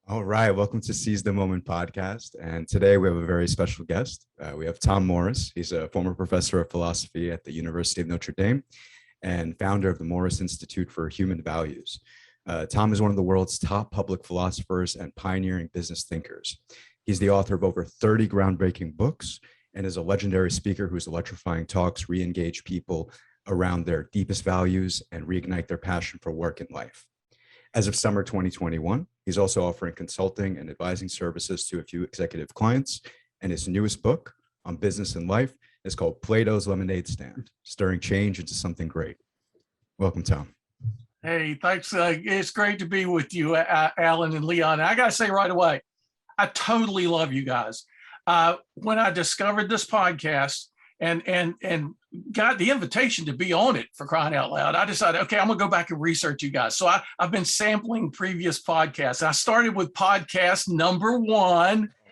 All right, welcome to Seize the Moment podcast. And today we have a very special guest. We have Tom Morris. He's a former professor of philosophy at the University of Notre Dame and founder of the Morris Institute for Human Values. Tom is one of the world's top public philosophers and pioneering business thinkers. He's the author of over 30 groundbreaking books and is a legendary speaker whose electrifying talks reengage people around their deepest values and reignite their passion for work and life. As of summer 2021, he's also offering consulting and advising services to a few executive clients, and his newest book on business and life is called Plato's Lemonade Stand, Stirring Change into Something Great. Welcome, Tom. Hey, thanks. It's great to be with you, Alan and Leon. I got to say right away, I totally love you guys. When I discovered this podcast and got the invitation to be on it, for crying out loud, I decided, okay, I'm gonna go back and research you guys. So I've been sampling previous podcasts. I started with podcast number 1.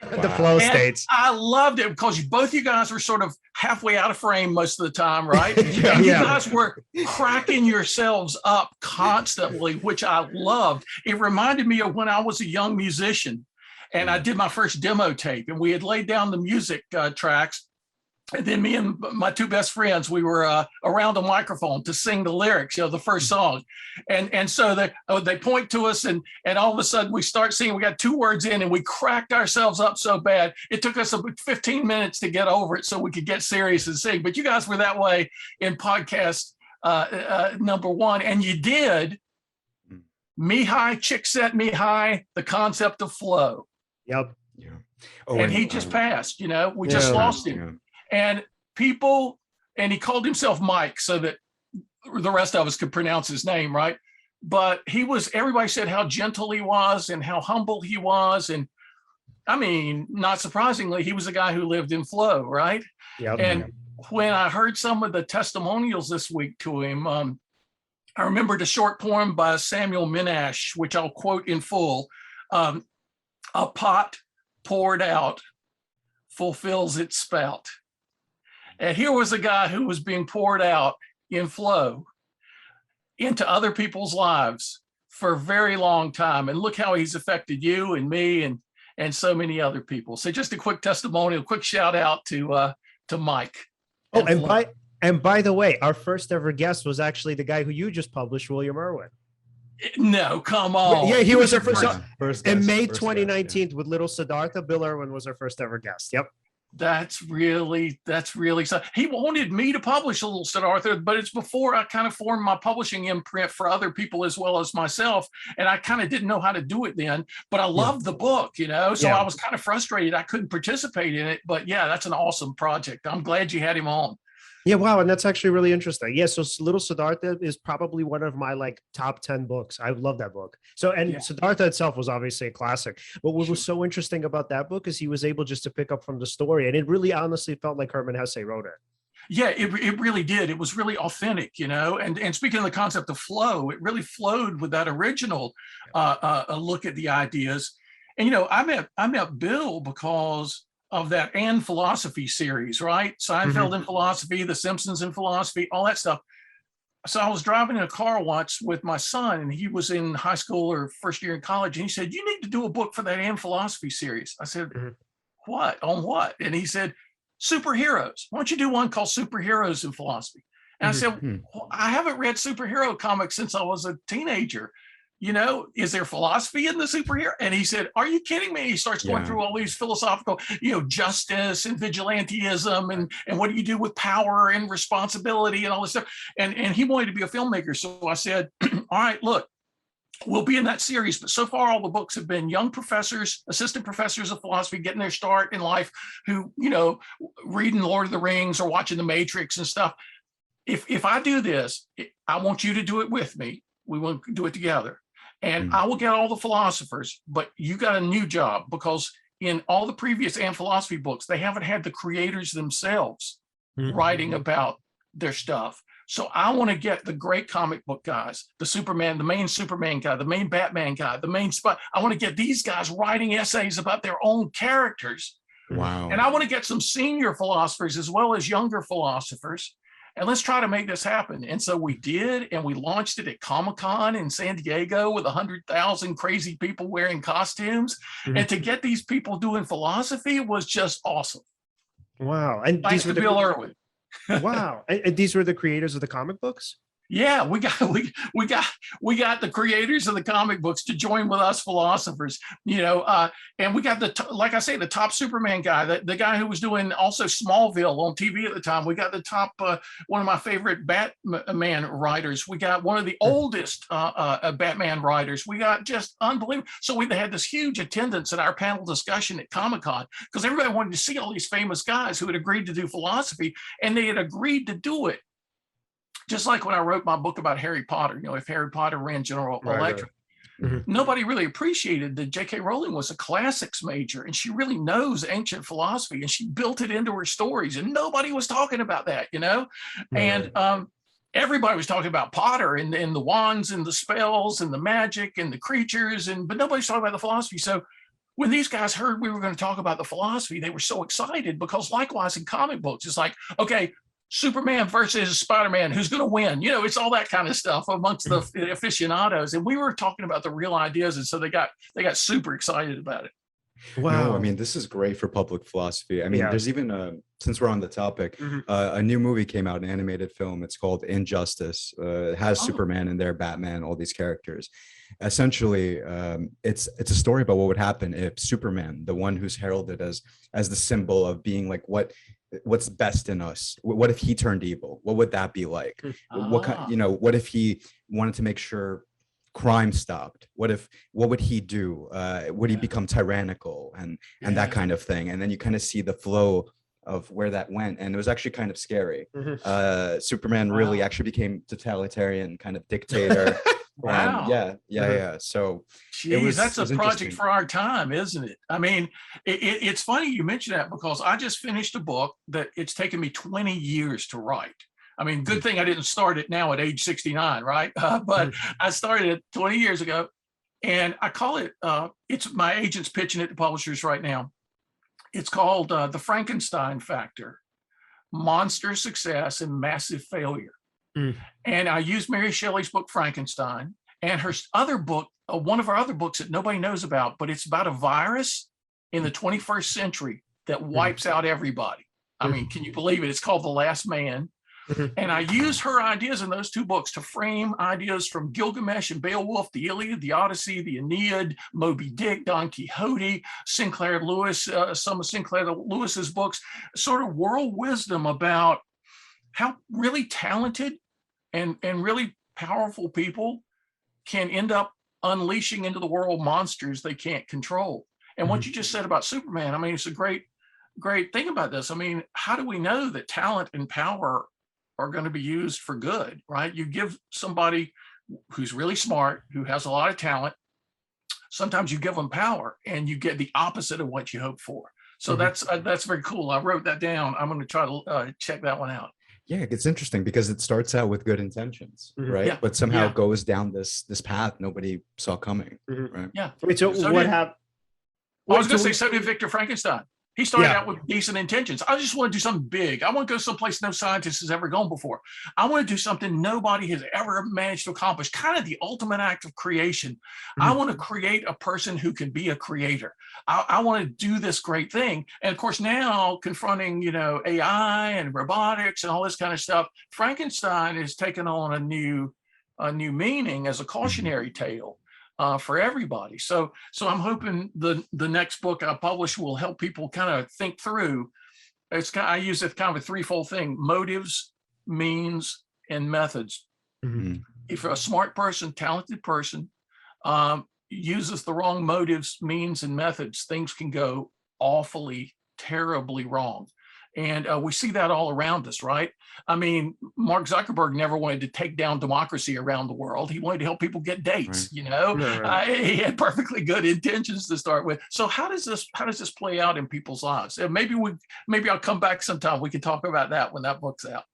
Wow. The flow states. I loved it because both you guys were sort of halfway out of frame most of the time, right? Yeah. And you guys were cracking yourselves up constantly, which I loved. It reminded me of when I was a young musician and I did my first demo tape, and we had laid down the music tracks. And then me and my 2 best friends, we were around a microphone to sing the lyrics, the first song. And so they point to us and all of a sudden we start singing. We got 2 words in and we cracked ourselves up so bad. It took us about 15 minutes to get over it so we could get serious and sing. But you guys were that way in podcast number 1. And you did Mihai Csikszentmihalyi, the concept of flow. Yep. Yeah. And he just passed, we just lost him. Yeah. And people, and he called himself Mike so that the rest of us could pronounce his name, right? But everybody said how gentle he was and how humble he was. And I mean, not surprisingly, he was a guy who lived in flow, right? Yep. And when I heard some of the testimonials this week to him, I remembered a short poem by Samuel Minash, which I'll quote in full. A pot poured out fulfills its spout. And here was a guy who was being poured out in flow into other people's lives for a very long time. And look how he's affected you and me and so many other people. So just a quick testimonial, quick shout out to Mike. Oh, and by the way, our first ever guest was actually the guy who you just published, William Irwin. No, come on. Yeah, he was our first guest, in May 2019 with Little Siddhartha. Bill Irwin was our first ever guest. Yep. That's really so. He wanted me to publish a Little Siddhartha, but it's before I kind of formed my publishing imprint for other people as well as myself. And I kind of didn't know how to do it then, but I loved the book, so I was kind of frustrated I couldn't participate in it. But yeah, that's an awesome project. I'm glad you had him on. Yeah, wow, and that's actually really interesting. Yeah, so Little Siddhartha is probably one of my top 10 books. I love that book. So, and Siddhartha itself was obviously a classic. But what was so interesting about that book is he was able just to pick up from the story, and it really honestly felt like Hermann Hesse wrote it. Yeah, it really did. It was really authentic, And speaking of the concept of flow, it really flowed with that original look at the ideas. And I met Bill because of that and philosophy series, right? Seinfeld in philosophy, The Simpsons in philosophy, all that stuff. So I was driving in a car once with my son, and he was in high school or first year in college, and he said, "You need to do a book for that and philosophy series." I said, "What? On what?" And he said, "Superheroes. Why don't you do one called Superheroes in Philosophy?" And I said, well, I haven't read superhero comics since I was a teenager. Is there philosophy in the superhero? And he said, "Are you kidding me?" He starts going through all these philosophical, justice and vigilantism and what do you do with power and responsibility and all this stuff. And he wanted to be a filmmaker. So I said, all right, look, we'll be in that series. But so far, all the books have been young professors, assistant professors of philosophy, getting their start in life who, reading Lord of the Rings or watching The Matrix and stuff. If I do this, I want you to do it with me. We want to do it together. And I will get all the philosophers, but you got a new job because in all the previous and philosophy books, they haven't had the creators themselves writing about their stuff. So I want to get the great comic book guys, the main Superman guy, the main Batman guy, the main spot. I want to get these guys writing essays about their own characters. Wow. And I want to get some senior philosophers as well as younger philosophers. and let's try to make this happen. And so we did, and we launched it at Comic-Con in San Diego with 100,000 crazy people wearing costumes. And to get these people doing philosophy was just awesome. Wow. And thanks to Bill Irwin. Wow. And these were the creators of the comic books? Yeah, we got the creators of the comic books to join with us philosophers, and we got like I say, the top Superman guy, the guy who was doing also Smallville on TV at the time. We got the top one of my favorite Batman writers. We got one of the oldest Batman writers. We got just unbelievable. So we had this huge attendance at our panel discussion at Comic-Con because everybody wanted to see all these famous guys who had agreed to do philosophy, and they had agreed to do it. Just like when I wrote my book about Harry Potter, if Harry Potter ran General Electric, nobody really appreciated that J.K. Rowling was a classics major and she really knows ancient philosophy and she built it into her stories, and nobody was talking about that, and everybody was talking about Potter and the wands and the spells and the magic and the creatures, but nobody's talking about the philosophy. So when these guys heard we were going to talk about the philosophy, they were so excited because likewise in comic books, it's like, okay, Superman versus Spider-Man, who's going to win? It's all that kind of stuff amongst the aficionados. And we were talking about the real ideas. And so they got super excited about it. Wow. No, I mean, this is great for public philosophy. I mean, there's even, since we're on the topic, a new movie came out, an animated film. It's called Injustice. It has Superman in there, Batman, all these characters. Essentially, it's a story about what would happen if Superman, the one who's heralded as the symbol of being like what's best in us, what if he turned evil? What would that be like? What kind, what if he wanted to make sure crime stopped? What would he do? Would he become tyrannical and that kind of thing? And then you kind of see the flow of where that went, and it was actually kind of scary. Superman really actually became totalitarian kind of dictator. Wow. Yeah. So that's a project for our time, isn't it? I mean, it's funny you mentioned that because I just finished a book that it's taken me 20 years to write. I mean, good thing I didn't start it now at age 69, right? But I started it 20 years ago, and I call it, it's my agent's pitching it to publishers right now. It's called The Frankenstein Factor: Monster Success and Massive Failure. And I used Mary Shelley's book, Frankenstein, and her other book, one of her other books that nobody knows about, but it's about a virus in the 21st century that wipes out everybody. I mean, can you believe it? It's called The Last Man. And I use her ideas in those two books to frame ideas from Gilgamesh and Beowulf, the Iliad, the Odyssey, the Aeneid, Moby Dick, Don Quixote, Sinclair Lewis, some of Sinclair Lewis's books, sort of world wisdom about how really talented and really powerful people can end up unleashing into the world monsters they can't control. And what you just said about Superman, I mean, it's a great thing about this. I mean, how do we know that talent and power are going to be used for good, right? You give somebody who's really smart, who has a lot of talent, sometimes you give them power and you get the opposite of what you hope for. So that's very cool. I wrote that down. I'm going to try to check that one out. Yeah, it's interesting because it starts out with good intentions, right? Yeah. But somehow it goes down this path nobody saw coming, right? Yeah. Wait, so what happened? I was going to say, so did Victor Frankenstein. He started out with decent intentions. I just want to do something big. I want to go someplace no scientist has ever gone before. I want to do something nobody has ever managed to accomplish, kind of the ultimate act of creation. I want to create a person who can be a creator. I want to do this great thing. And of course, now confronting, AI and robotics and all this kind of stuff, Frankenstein is taking on a new meaning as a cautionary tale. For everybody. So I'm hoping the next book I publish will help people kind of think through. I use it kind of a threefold thing: motives, means, and methods. If a smart person, talented person, uses the wrong motives, means, and methods, things can go awfully, terribly wrong. And we see that all around us, right? I mean, Mark Zuckerberg never wanted to take down democracy around the world. He wanted to help people get dates, He had perfectly good intentions to start with. So how does this play out in people's lives? Maybe I'll come back sometime. We can talk about that when that book's out.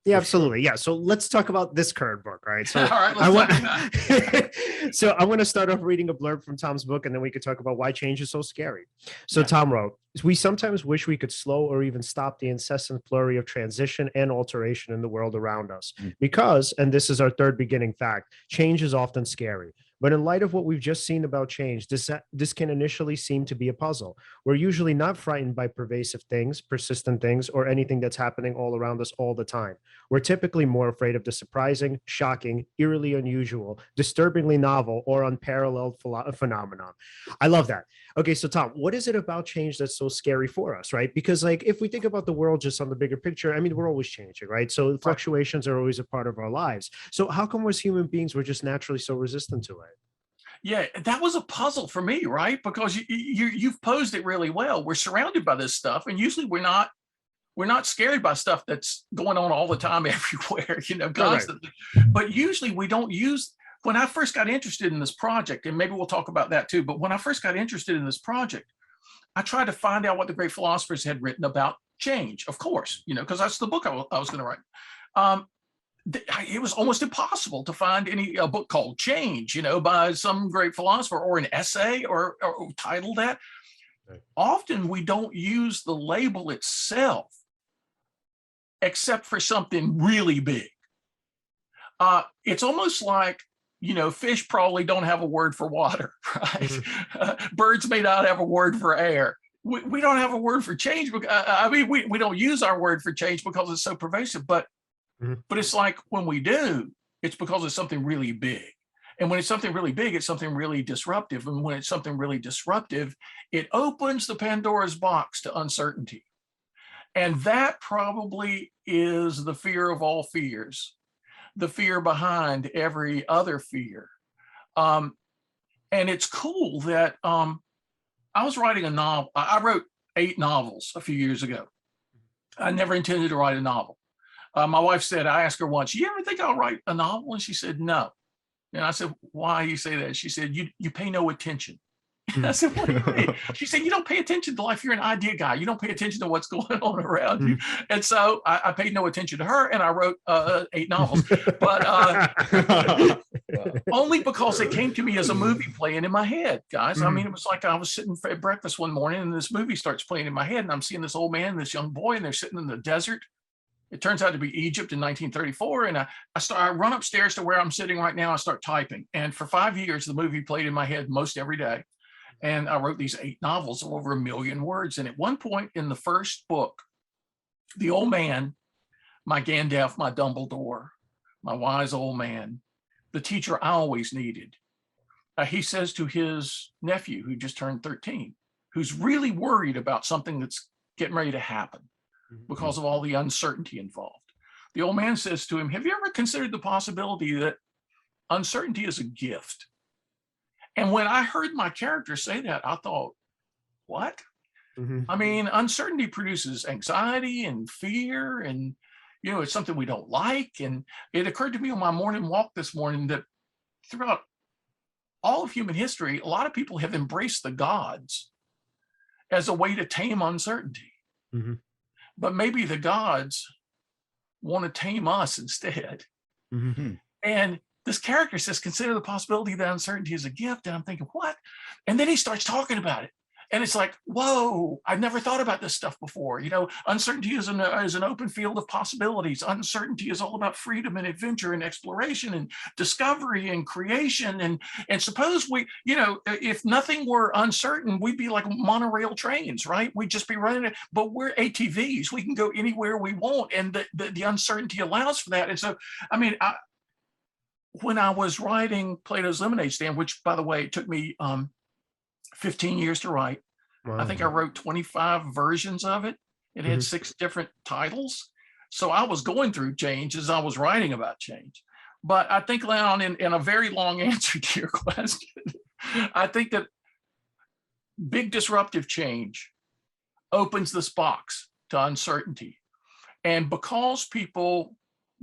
Yeah, absolutely. Yeah. So let's talk about this current book, right? So All right, I let's want talk about so I want to start off reading a blurb from Tom's book, and then we could talk about why change is so scary. So Yeah. Tom wrote, we sometimes wish we could slow or even stop the incessant flurry of transition and alteration in the world around us. Because, and this is our third beginning fact, change is often scary. But in light of what we've just seen about change, this can initially seem to be a puzzle. We're usually not frightened by pervasive things, persistent things, or anything that's happening all around us all the time. We're typically more afraid of the surprising, shocking, eerily unusual, disturbingly novel, or unparalleled phenomenon. I love that. Okay, so Tom, what is it about change that's so scary for us, right? Because like if we think about the world just on the bigger picture, I mean, we're always changing, right? So fluctuations are always a part of our lives. So how come as human beings, we're just naturally so resistant to it? Yeah, that was a puzzle for me, right? Because you've posed it really well. We're surrounded by this stuff, and usually we're not scared by stuff that's going on all the time everywhere, constantly. Right. But usually we don't use. When I first got interested in this project, and maybe we'll talk about that too, but when I first got interested in this project, I tried to find out what the great philosophers had written about change, of course, because that's the book I was going to write. It was almost impossible to find a book called Change, by some great philosopher, or an essay or titled that. Right. Often we don't use the label itself, except for something really big. It's almost like, fish probably don't have a word for water, right? Mm-hmm. Birds may not have a word for air. We don't have a word for change. We don't use our word for change because it's so pervasive, but it's like when we do, it's because it's something really big. And when it's something really big, it's something really disruptive. And when it's something really disruptive, it opens the Pandora's box to uncertainty. And that probably is the fear of all fears, the fear behind every other fear. And it's cool that I was writing a novel. I wrote 8 novels a few years ago. I never intended to write a novel. My wife said, I asked her once, you ever think I'll write a novel? And she said, no. And I said, why you say that? She said, you pay no attention. And I said, what do you mean? She said, you don't pay attention to life. You're an idea guy. You don't pay attention to what's going on around you. And so I paid no attention to her, and I wrote 8 novels, but only because it came to me as a movie playing in my head, guys. I mean, it was like I was sitting at breakfast one morning, and this movie starts playing in my head, and I'm seeing this old man and this young boy, and they're sitting in the desert. It turns out to be Egypt in 1934. And I run upstairs to where I'm sitting right now. I start typing. And for 5 years, the movie played in my head most every day. And I wrote these 8 novels of over 1 million words. And at one point in the first book, the old man, my Gandalf, my Dumbledore, my wise old man, the teacher I always needed, he says to his nephew, who just turned 13, who's really worried about something that's getting ready to happen because of all the uncertainty involved. The old man says to him, have you ever considered the possibility that uncertainty is a gift? And when I heard my character say that, I thought, what? I mean, uncertainty produces anxiety and fear, and, it's something we don't like. And it occurred to me on my morning walk this morning that throughout all of human history, a lot of people have embraced the gods as a way to tame uncertainty. But maybe the gods want to tame us instead. And this character says, consider the possibility that uncertainty is a gift. And I'm thinking, what? And then he starts talking about it. And it's like, whoa, I've never thought about this stuff before. Uncertainty is an open field of possibilities. Uncertainty is all about freedom and adventure and exploration and discovery and creation. And suppose we, if nothing were uncertain, we'd be like monorail trains, right? We'd just be running it, but we're ATVs. We can go anywhere we want. And the uncertainty allows for that. And so, I mean, when I was writing Plato's Lemonade Stand, which by the way, it took me 15 years to write. Wow. I think I wrote 25 versions of it. It had 6 different titles. So I was going through change as I was writing about change. But I think, Leon, in a very long answer to your question, I think that big disruptive change opens this box to uncertainty. And because people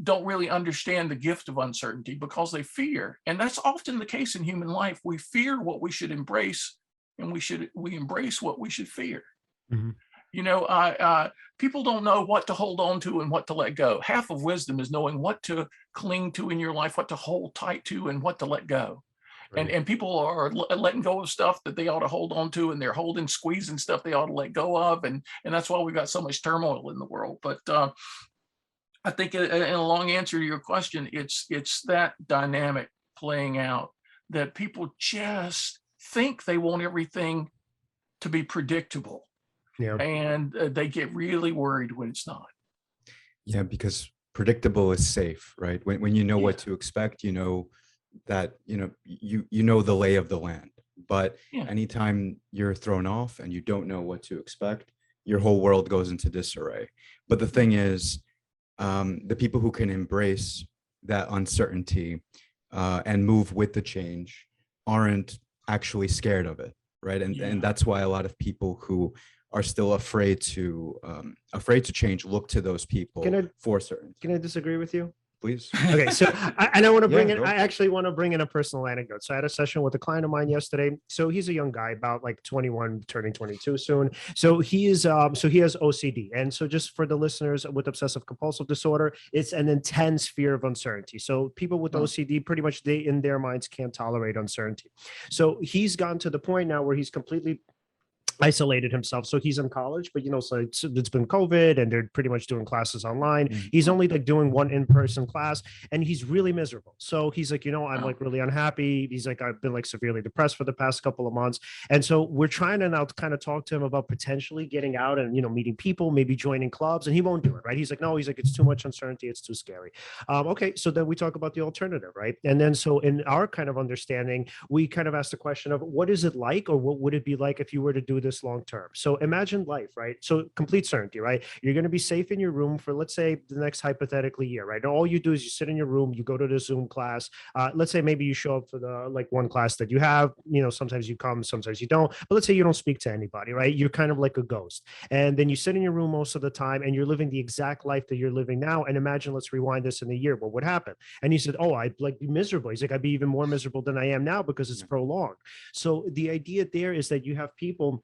don't really understand the gift of uncertainty, because they fear, and that's often the case in human life, we fear what we should embrace, and we embrace what we should fear. People don't know what to hold on to and what to let go. Half of wisdom is knowing what to cling to in your life, what to hold tight to, and what to let go. Right. And people are letting go of stuff that they ought to hold on to, and they're squeezing stuff they ought to let go of, and that's why we've got so much turmoil in the world. But I think, in a long answer to your question, it's that dynamic playing out, that people just think they want everything to be predictable. Yeah. And they get really worried when it's not. Yeah, because predictable is safe, right? When you know what to expect, you know that, you know the lay of the land. But anytime you're thrown off and you don't know what to expect, your whole world goes into disarray. But the thing is, the people who can embrace that uncertainty and move with the change aren't actually scared of it, right? And that's why a lot of people who are still afraid to change look to those people for certainty. Can I disagree with you? Please. Okay, so I want to bring in. I actually want to bring in a personal anecdote. So I had a session with a client of mine yesterday. So he's a young guy, about like 21, turning 22 soon. So he is, so he has OCD, and so just for the listeners with obsessive compulsive disorder, it's an intense fear of uncertainty. So people with OCD, pretty much, they in their minds can't tolerate uncertainty. So he's gotten to the point now where he's completely isolated himself. So he's in college, but so it's been COVID and they're pretty much doing classes online. He's only like doing one in-person class, and he's really miserable. So he's like, I'm like really unhappy. He's like, I've been like severely depressed for the past couple of months. And so we're trying to now kind of talk to him about potentially getting out and, meeting people, maybe joining clubs, and he won't do it, right? He's like, no, it's too much uncertainty. It's too scary. Okay. So then we talk about the alternative, right? And then, so in our kind of understanding, we kind of ask the question of, what is it like, or what would it be like if you were to do this long term? So imagine life, right? So complete certainty, right? You're going to be safe in your room for, let's say, the next hypothetically year, right? And all you do is you sit in your room, you go to the Zoom class. Let's say maybe you show up for the like one class that you have, sometimes you come, sometimes you don't, but let's say you don't speak to anybody, right? You're kind of like a ghost. And then you sit in your room most of the time and you're living the exact life that you're living now. And imagine, let's rewind this in a year, what would happen? And he said, oh, I'd like be miserable. He's like, I'd be even more miserable than I am now because it's prolonged. So the idea there is that you have people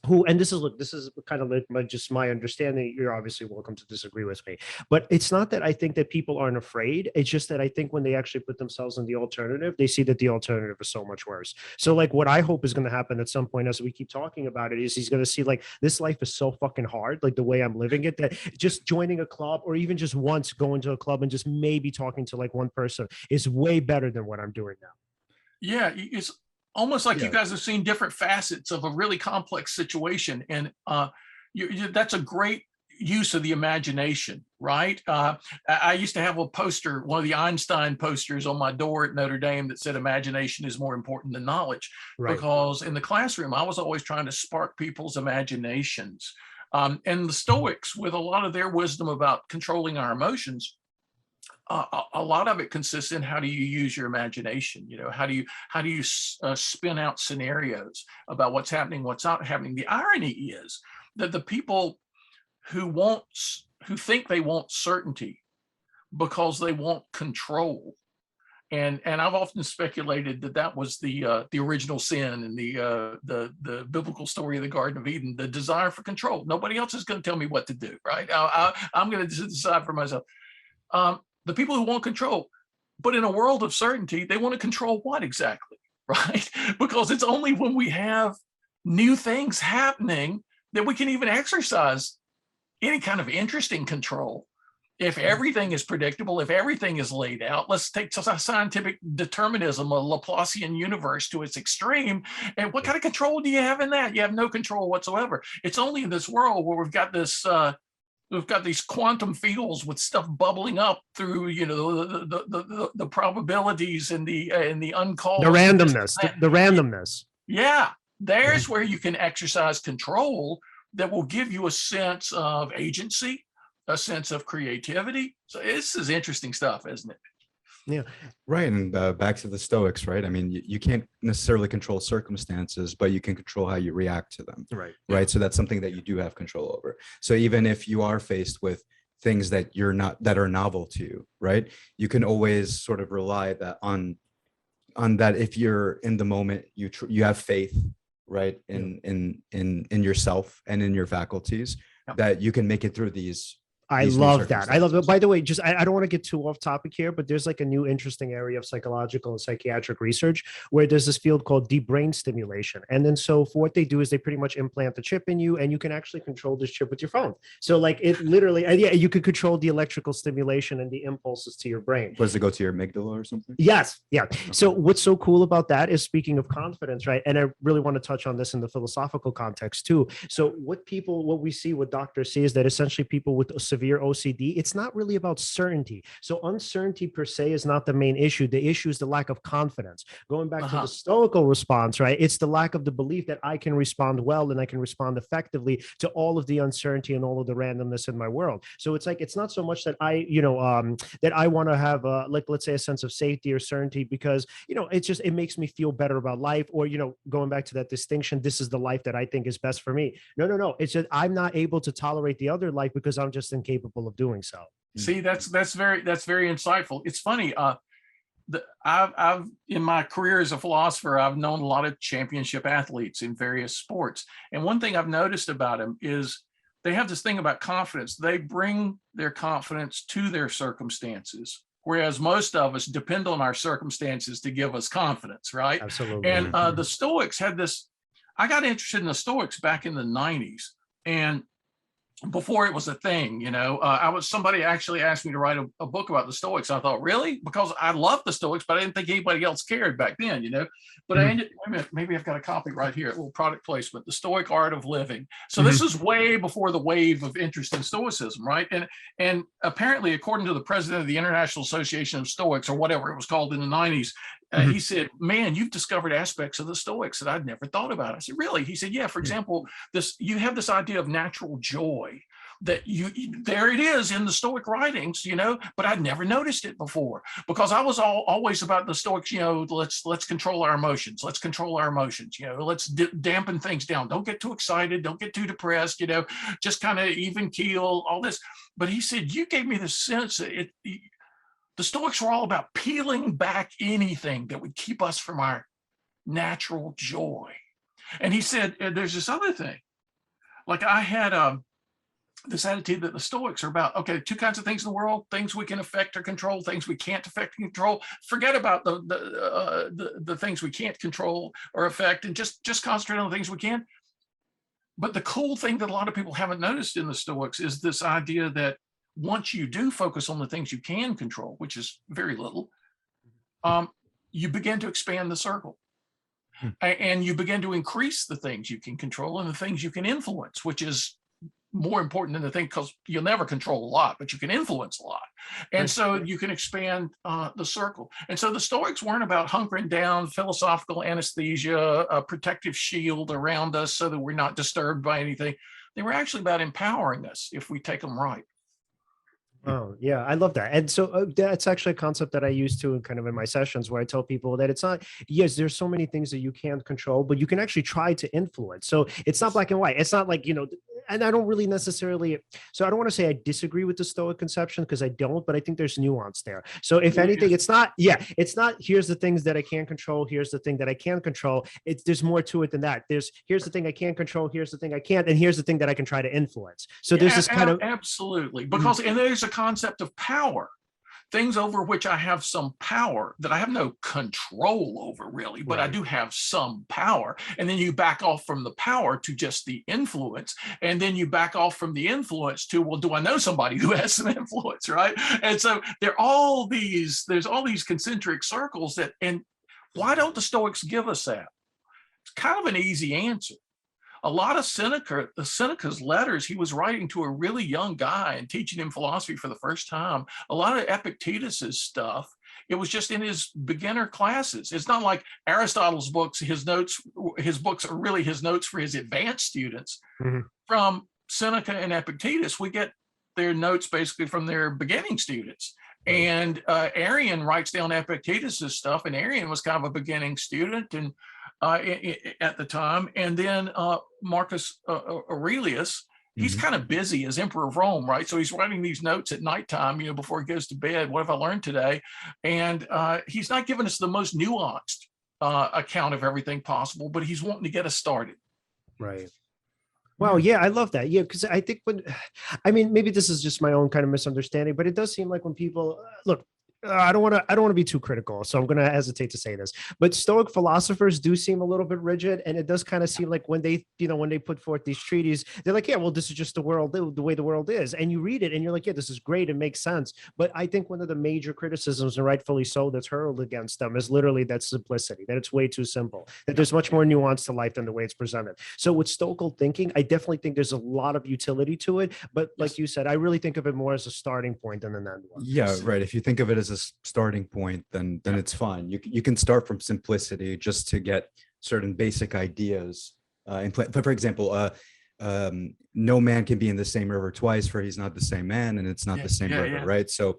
who, and this is kind of like just my understanding. You're obviously welcome to disagree with me, but it's not that I think that people aren't afraid. It's just that I think when they actually put themselves in the alternative, they see that the alternative is so much worse. So like what I hope is going to happen at some point, as we keep talking about it, is he's going to see like, this life is so fucking hard, like the way I'm living it, that just joining a club, or even just once going to a club and just maybe talking to like one person, is way better than what I'm doing now. Yeah, it's almost like you guys have seen different facets of a really complex situation. And that's a great use of the imagination, right? I used to have a poster, one of the Einstein posters on my door at Notre Dame, that said imagination is more important than knowledge. Right. Because in the classroom, I was always trying to spark people's imaginations. And the Stoics, with a lot of their wisdom about controlling our emotions, a lot of it consists in how do you use your imagination? How do you spin out scenarios about what's happening, what's not happening? The irony is that the people who think they want certainty because they want control, and I've often speculated that was the original sin in the biblical story of the Garden of Eden, the desire for control. Nobody else is going to tell me what to do, right? I'm going to decide for myself. The people who want control, but in a world of certainty, they want to control what exactly, right? Because it's only when we have new things happening that we can even exercise any kind of interesting control. If everything is predictable, if everything is laid out, let's take scientific determinism, a Laplacian universe to its extreme. And what kind of control do you have in that? You have no control whatsoever. It's only in this world where we've got this, we've got these quantum fields with stuff bubbling up through, the probabilities and the uncaused. The randomness. Yeah, there's where you can exercise control that will give you a sense of agency, a sense of creativity. So this is interesting stuff, isn't it? Yeah, right. And back to the Stoics, right? I mean, you can't necessarily control circumstances, but you can control how you react to them. Right. Right. So that's something that you do have control over. So even if you are faced with things that that are novel to you, right, you can always sort of rely on that. If you're in the moment, you have faith right, in yourself and in your faculties, Yep. that you can make it through I these new love that. I love it. circumstances. By the way, just I don't want to get too off topic here, but there's like a new interesting area of psychological and psychiatric research where there's this field called deep brain stimulation. And then so for what they do is they pretty much implant the chip in you, and you can actually control this chip with your phone. So like it literally, yeah, you could control the electrical stimulation and the impulses to your brain. Was it go to your amygdala or something? Yes. Yeah. So what's so cool about that is, speaking of confidence, right? And I really want to touch on this in the philosophical context too. So what we see, what doctors see, is that essentially people with severe OCD, it's not really about certainty. So uncertainty per se is not the main issue. The issue is the lack of confidence. Going back to the stoical response, right? It's the lack of the belief that I can respond well and I can respond effectively to all of the uncertainty and all of the randomness in my world. So it's like, it's not so much that that I want to have like, let's say, a sense of safety or certainty, because, it makes me feel better about life, or, going back to that distinction, this is the life that I think is best for me. No. It's just, I'm not able to tolerate the other life because I'm just incapable of doing so. See, that's very insightful. It's funny. I've in my career as a philosopher, I've known a lot of championship athletes in various sports, and one thing I've noticed about them is they have this thing about confidence. They bring their confidence to their circumstances, whereas most of us depend on our circumstances to give us confidence, right? Absolutely. And the Stoics had this. I got interested in the Stoics back in the 90s, and before it was a thing, somebody actually asked me to write a book about the Stoics. I thought, really? Because I love the Stoics, but I didn't think anybody else cared back then, But maybe I've got a copy right here, a little product placement, The Stoic Art of Living. So this is way before the wave of interest in Stoicism, right? And apparently, according to the president of the International Association of Stoics, or whatever it was called in the 90s, he said, man, you've discovered aspects of the Stoics that I'd never thought about. I said, really? He said, yeah, for example, you have this idea of natural joy that there it is in the Stoic writings, but I'd never noticed it before, because I was always about the Stoics, let's control our emotions. Let's control our emotions, let's dampen things down. Don't get too excited. Don't get too depressed, just kind of even keel, all this. But he said, you gave me the sense that the Stoics were all about peeling back anything that would keep us from our natural joy. And he said, there's this other thing. Like I had this attitude that the Stoics are about, okay, two kinds of things in the world: things we can affect or control, things we can't affect and control. Forget about the things we can't control or affect, and just concentrate on the things we can. But the cool thing that a lot of people haven't noticed in the Stoics is this idea that once you do focus on the things you can control, which is very little, you begin to expand the circle. And you begin to increase the things you can control and the things you can influence, which is more important than the thing, because you'll never control a lot, but you can influence a lot. And so you can expand the circle. And so the Stoics weren't about hunkering down, philosophical anesthesia, a protective shield around us so that we're not disturbed by anything. They were actually about empowering us if we take them right. Oh, yeah, I love that. And so that's actually a concept that I use too, kind of in my sessions, where I tell people that it's not, yes, there's so many things that you can't control, but you can actually try to influence. So it's not black and white. It's not like, and I don't really necessarily, so I don't want to say I disagree with the Stoic conception, because I don't, but I think there's nuance there. So if anything, it's not, here's the things that I can't control, here's the thing that I can control. There's more to it than that. Here's the thing I can't control, here's the thing I can't, and here's the thing that I can try to influence. So there's this kind of. Absolutely. Because, and there's a concept of power. Things over which I have some power that I have no control over, really, but I do have some power. And then you back off from the power to just the influence. And then you back off from the influence to, well, do I know somebody who has some influence, right? And so there's all these concentric circles and why don't the Stoics give us that? It's kind of an easy answer. A lot of Seneca's letters, he was writing to a really young guy and teaching him philosophy for the first time. A lot of Epictetus's stuff, it was just in his beginner classes. It's not like Aristotle's books, his books are really his notes for his advanced students. From Seneca and Epictetus, we get their notes basically from their beginning students. And Arian writes down Epictetus's stuff, and Arian was kind of a beginning student and at the time. And then Marcus Aurelius, he's kind of busy as emperor of Rome, right? So he's writing these notes at nighttime, before he goes to bed. What have I learned today? And he's not giving us the most nuanced account of everything possible, but he's wanting to get us started. Right. Well, yeah, I love that. Yeah, because I think I mean, maybe this is just my own kind of misunderstanding, but it does seem like when people look, I don't want to be too critical, so I'm going to hesitate to say this, but Stoic philosophers do seem a little bit rigid, and it does kind of seem like when they, when they put forth these treaties, they're like, yeah, well, this is just the world, the way the world is, and you read it, and you're like, yeah, this is great, it makes sense. But I think one of the major criticisms, and rightfully so, that's hurled against them is literally that simplicity, that it's way too simple, that there's much more nuance to life than the way it's presented. So with Stoical thinking, I definitely think there's a lot of utility to it, but like you said, I really think of it more as a starting point than an end one. Yeah, right. If you think of it as a starting point, then it's fine. You can start from simplicity just to get certain basic ideas in play. For example, no man can be in the same river twice, for he's not the same man, and it's not the same river, right? So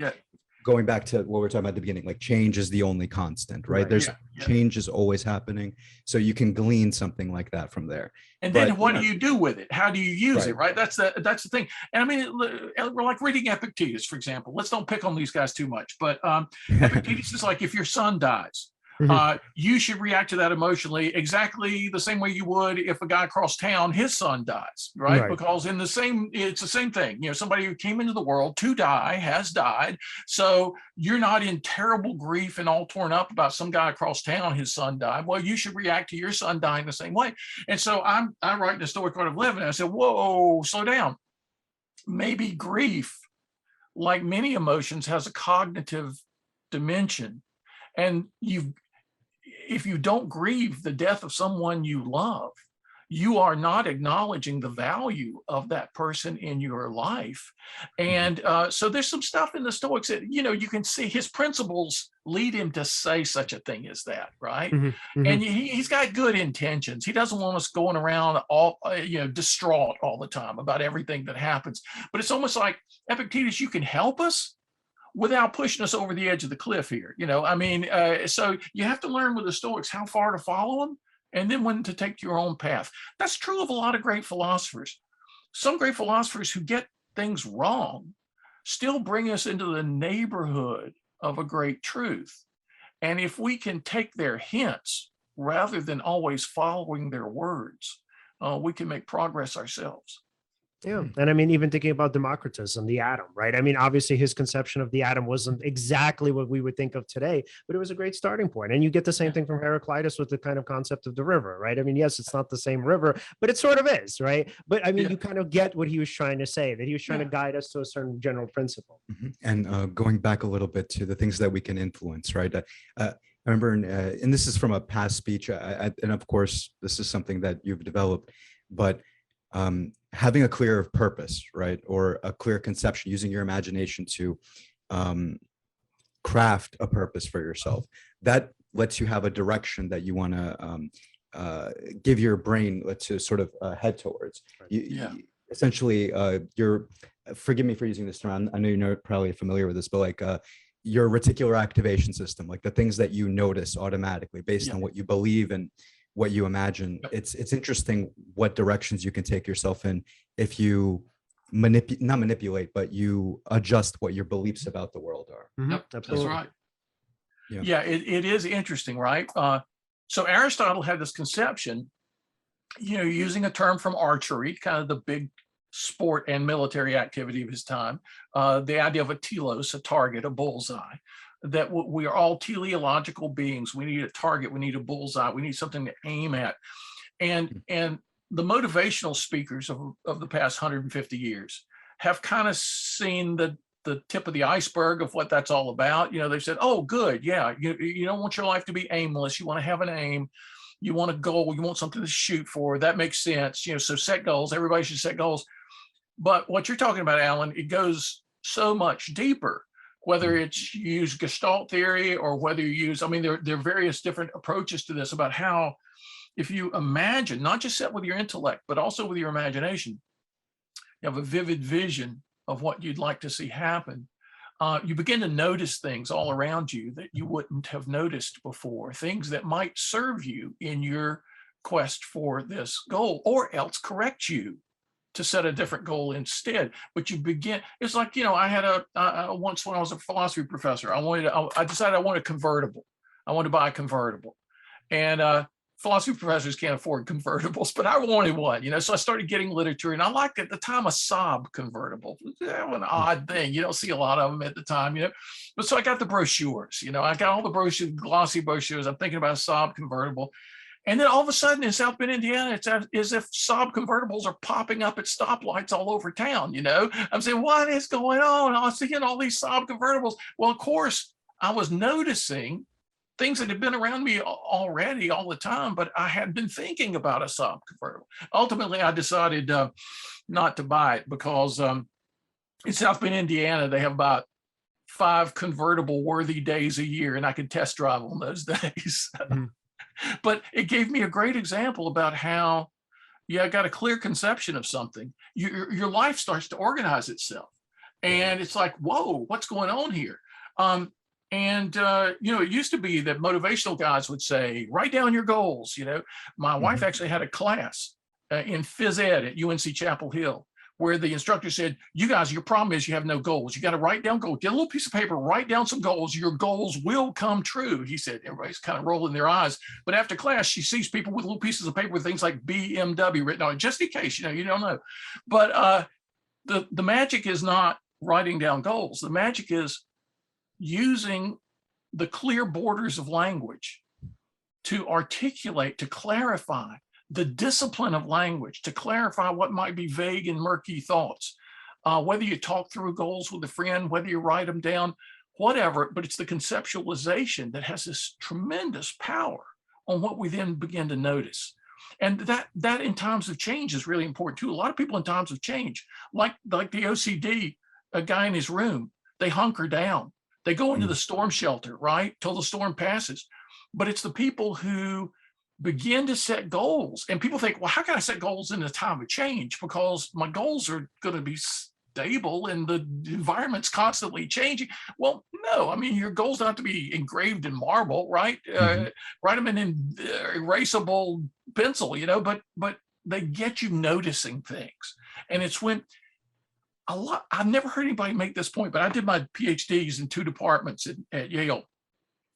going back to what we were talking about at the beginning, like change is the only constant, right? There's change is always happening. So you can glean something like that from there. And then what do you do with it? How do you use it, right? That's the thing. And I mean, we're like reading Epictetus, for example. Let's don't pick on these guys too much, but Epictetus is like, if your son dies, you should react to that emotionally exactly the same way you would if a guy across town, his son dies, right? Because it's the same thing. Somebody who came into the world to die has died. So you're not in terrible grief and all torn up about some guy across town, his son died. Well, you should react to your son dying the same way. And so I write in the Stoic Art of Living, and I said, whoa, slow down. Maybe grief, like many emotions, has a cognitive dimension. And if you don't grieve the death of someone you love, you are not acknowledging the value of that person in your life. And so there's some stuff in the Stoics that, you can see his principles lead him to say such a thing as that, right? And he's got good intentions. He doesn't want us going around all, distraught all the time about everything that happens. But it's almost like, Epictetus, you can help us without pushing us over the edge of the cliff here. So you have to learn with the Stoics how far to follow them and then when to take your own path. That's true of a lot of great philosophers. Some great philosophers who get things wrong still bring us into the neighborhood of a great truth. And if we can take their hints rather than always following their words, we can make progress ourselves. Yeah. And I mean, even thinking about Democritus and the atom, right? I mean, obviously his conception of the atom wasn't exactly what we would think of today, but it was a great starting point. And you get the same thing from Heraclitus with the kind of concept of the river, right? I mean, yes, it's not the same river, but it sort of is, right? But I mean, you kind of get what he was trying to say, that he was trying to guide us to a certain general principle. And going back a little bit to the things that we can influence, right? I remember, and this is from a past speech, and of course, this is something that you've developed, but having a clear purpose, right? Or a clear conception, using your imagination to craft a purpose for yourself. That lets you have a direction that you want to give your brain to sort of head towards. Essentially, forgive me for using this term, I know you're not probably familiar with this, but like your reticular activation system, like the things that you notice automatically based on what you believe and what you imagine. It's interesting what directions you can take yourself in if you not manipulate, but you adjust what your beliefs about the world are. That's right. It is interesting, right? So Aristotle had this conception, using a term from archery, kind of the big sport and military activity of his time, the idea of a telos, a target, a bullseye. That we are all teleological beings. We need a target. We need a bullseye. We need something to aim at. And the motivational speakers of the past 150 years have kind of seen the tip of the iceberg of what that's all about. They've said, oh, good. Yeah. You don't want your life to be aimless. You want to have an aim. You want a goal. You want something to shoot for. That makes sense. So set goals. Everybody should set goals. But what you're talking about, Alan, it goes so much deeper. Whether it's you use Gestalt theory or whether you use, there are various different approaches to this about how, if you imagine, not just set with your intellect, but also with your imagination, you have a vivid vision of what you'd like to see happen. You begin to notice things all around you that you wouldn't have noticed before, things that might serve you in your quest for this goal, or else correct you to set a different goal instead. But you begin, it's like, I had once when I was a philosophy professor, I decided I wanted a convertible. I wanted to buy a convertible. And philosophy professors can't afford convertibles, but I wanted one, so I started getting literature, and I liked at the time a Saab convertible. That was an odd thing. You don't see a lot of them at the time, but so I got the brochures, I got all the brochures, glossy brochures. I'm thinking about a Saab convertible. And then all of a sudden in South Bend, Indiana, it's as if Saab convertibles are popping up at stoplights all over town. I'm saying, what is going on? I was seeing all these Saab convertibles. Well, of course, I was noticing things that had been around me already all the time, but I had been thinking about a Saab convertible. Ultimately, I decided not to buy it because in South Bend, Indiana, they have about 5 convertible worthy days a year, and I could test drive on those days. Mm-hmm. But it gave me a great example about how, I got a clear conception of something. Your life starts to organize itself. And it's like, whoa, what's going on here? It used to be that motivational guys would say, write down your goals. My wife actually had a class in phys ed at UNC Chapel Hill, where the instructor said, you guys, your problem is you have no goals. You got to write down goals. Get a little piece of paper, write down some goals. Your goals will come true. He said, everybody's kind of rolling their eyes. But after class, she sees people with little pieces of paper with things like BMW written on it, just in case, you don't know. But the magic is not writing down goals. The magic is using the clear borders of language to articulate, to clarify the discipline of language, to clarify what might be vague and murky thoughts. Whether you talk through goals with a friend, whether you write them down, whatever, but it's the conceptualization that has this tremendous power on what we then begin to notice. And that in times of change is really important too. A lot of people in times of change, like the OCD, a guy in his room, they hunker down. They go into the storm shelter, right, till the storm passes. But it's the people who begin to set goals. And people think, well, how can I set goals in a time of change? Because my goals are going to be stable and the environment's constantly changing. Well, no, I mean, your goals don't have to be engraved in marble, right? Write them in an erasable pencil, but they get you noticing things. And it's when I've never heard anybody make this point, but I did my PhDs in 2 departments at Yale,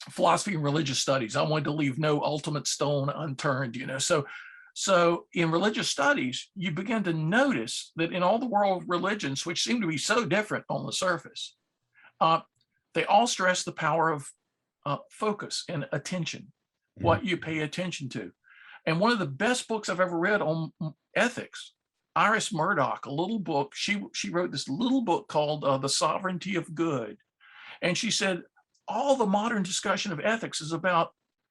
philosophy and religious studies. I wanted to leave no ultimate stone unturned, So in religious studies, you begin to notice that in all the world religions, which seem to be so different on the surface, they all stress the power of focus and attention, what you pay attention to. And one of the best books I've ever read on ethics, Iris Murdoch, a little book, she wrote this little book called The Sovereignty of Good. And she said, all the modern discussion of ethics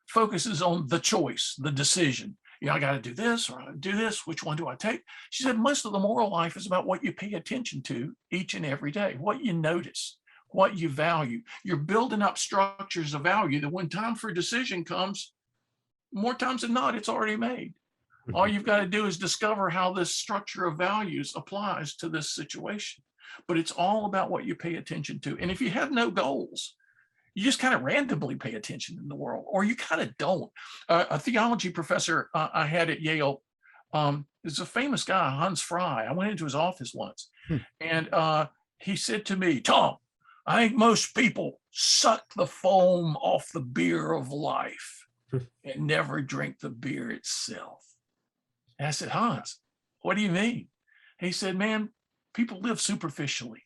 focuses on the choice, the decision. I got to do this or I do this. Which one do I take? She said, most of the moral life is about what you pay attention to each and every day, what you notice, what you value. You're building up structures of value that when time for a decision comes, more times than not, it's already made. All you've got to do is discover how this structure of values applies to this situation. But it's all about what you pay attention to. And if you have no goals, you just kind of randomly pay attention in the world, or you kind of don't. A theology professor I had at Yale is a famous guy, Hans Fry. I went into his office once, and he said to me, Tom, I think most people suck the foam off the beer of life and never drink the beer itself. And I said, Hans, what do you mean? He said, man, people live superficially.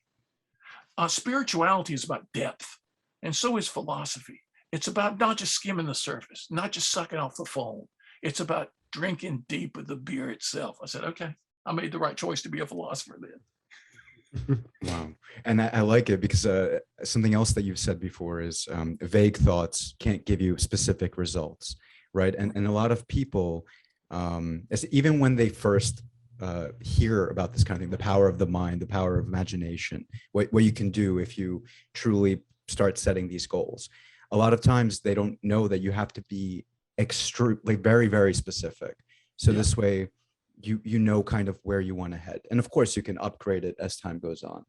Spirituality is about depth. And so is philosophy. It's about not just skimming the surface, not just sucking off the foam. It's about drinking deep of the beer itself. I said, okay, I made the right choice to be a philosopher then. Wow. And I like it because something else that you've said before is vague thoughts can't give you specific results, right? And a lot of people, even when they first hear about this kind of thing, the power of the mind, the power of imagination, what you can do if you truly start setting these goals. A lot of times they don't know that you have to be very, very specific. So this way you know kind of where you want to head. And of course you can upgrade it as time goes on.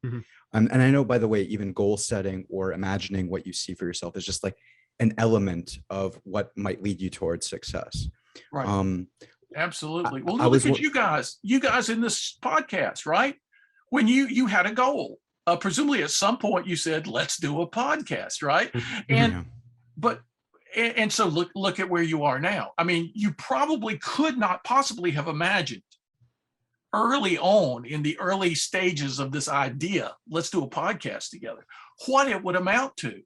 And I know, by the way, even goal setting or imagining what you see for yourself is just like an element of what might lead you towards success. Right. Absolutely. Well, look at you guys in this podcast, right? When you had a goal. Presumably at some point you said, let's do a podcast, right? But And so look at where you are now. I mean, you probably could not possibly have imagined early on in the early stages of this idea, let's do a podcast together, what it would amount to,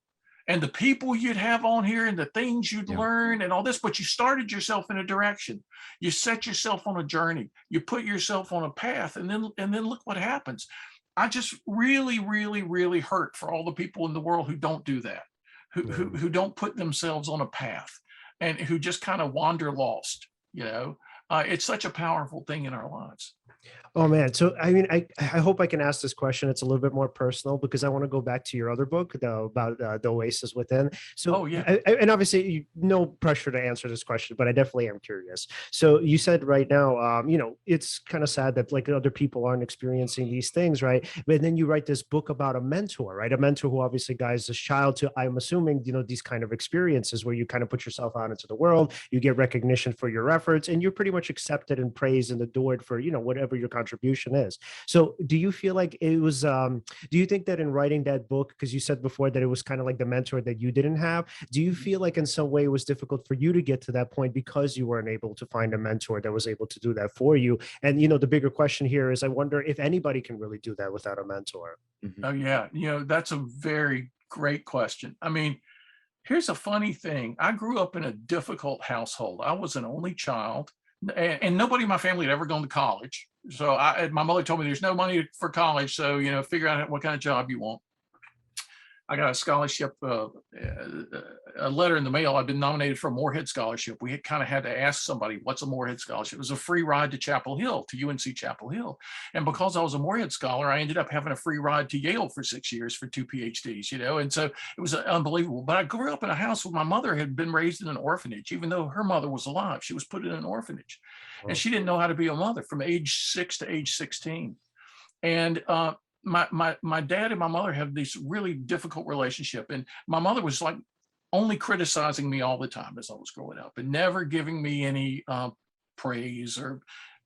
and the people you'd have on here and the things you'd learn and all this. But you started yourself in a direction. You set yourself on a journey. You put yourself on a path, and then look what happens. I just really, really, really hurt for all the people in the world who don't do that, who don't put themselves on a path, and who just kind of wander lost. It's such a powerful thing in our lives. Oh man. So, I mean, I hope I can ask this question. It's a little bit more personal because I want to go back to your other book about the oasis within. So, oh, yeah. And obviously no pressure to answer this question, but I definitely am curious. So you said right now, it's kind of sad that like other people aren't experiencing these things, right? But then you write this book about a mentor, right? A mentor who obviously guides this child to, I'm assuming, these kind of experiences where you kind of put yourself out into the world, you get recognition for your efforts, and you're pretty much accepted and praised and adored for, whatever your contribution is. So do you feel like it was, do you think that in writing that book, because you said before that it was kind of like the mentor that you didn't have, do you feel like in some way it was difficult for you to get to that point because you weren't able to find a mentor that was able to do that for you? And, the bigger question here is, I wonder if anybody can really do that without a mentor. Oh, yeah. That's a very great question. I mean, here's a funny thing. I grew up in a difficult household. I was an only child, and nobody in my family had ever gone to college. So my mother told me there's no money for college. So, figure out what kind of job you want. I got a scholarship, a letter in the mail. I've been nominated for a Moorhead Scholarship. We kind of had to ask somebody, what's a Moorhead Scholarship? It was a free ride to Chapel Hill, to UNC Chapel Hill. And because I was a Moorhead Scholar, I ended up having a free ride to Yale for 6 years for 2 PhDs, And so it was unbelievable. But I grew up in a house where my mother had been raised in an orphanage. Even though her mother was alive, she was put in an orphanage. Oh. And she didn't know how to be a mother from age 6 to age 16. And my dad and my mother have this really difficult relationship, and my mother was like only criticizing me all the time as I was growing up, and never giving me any praise or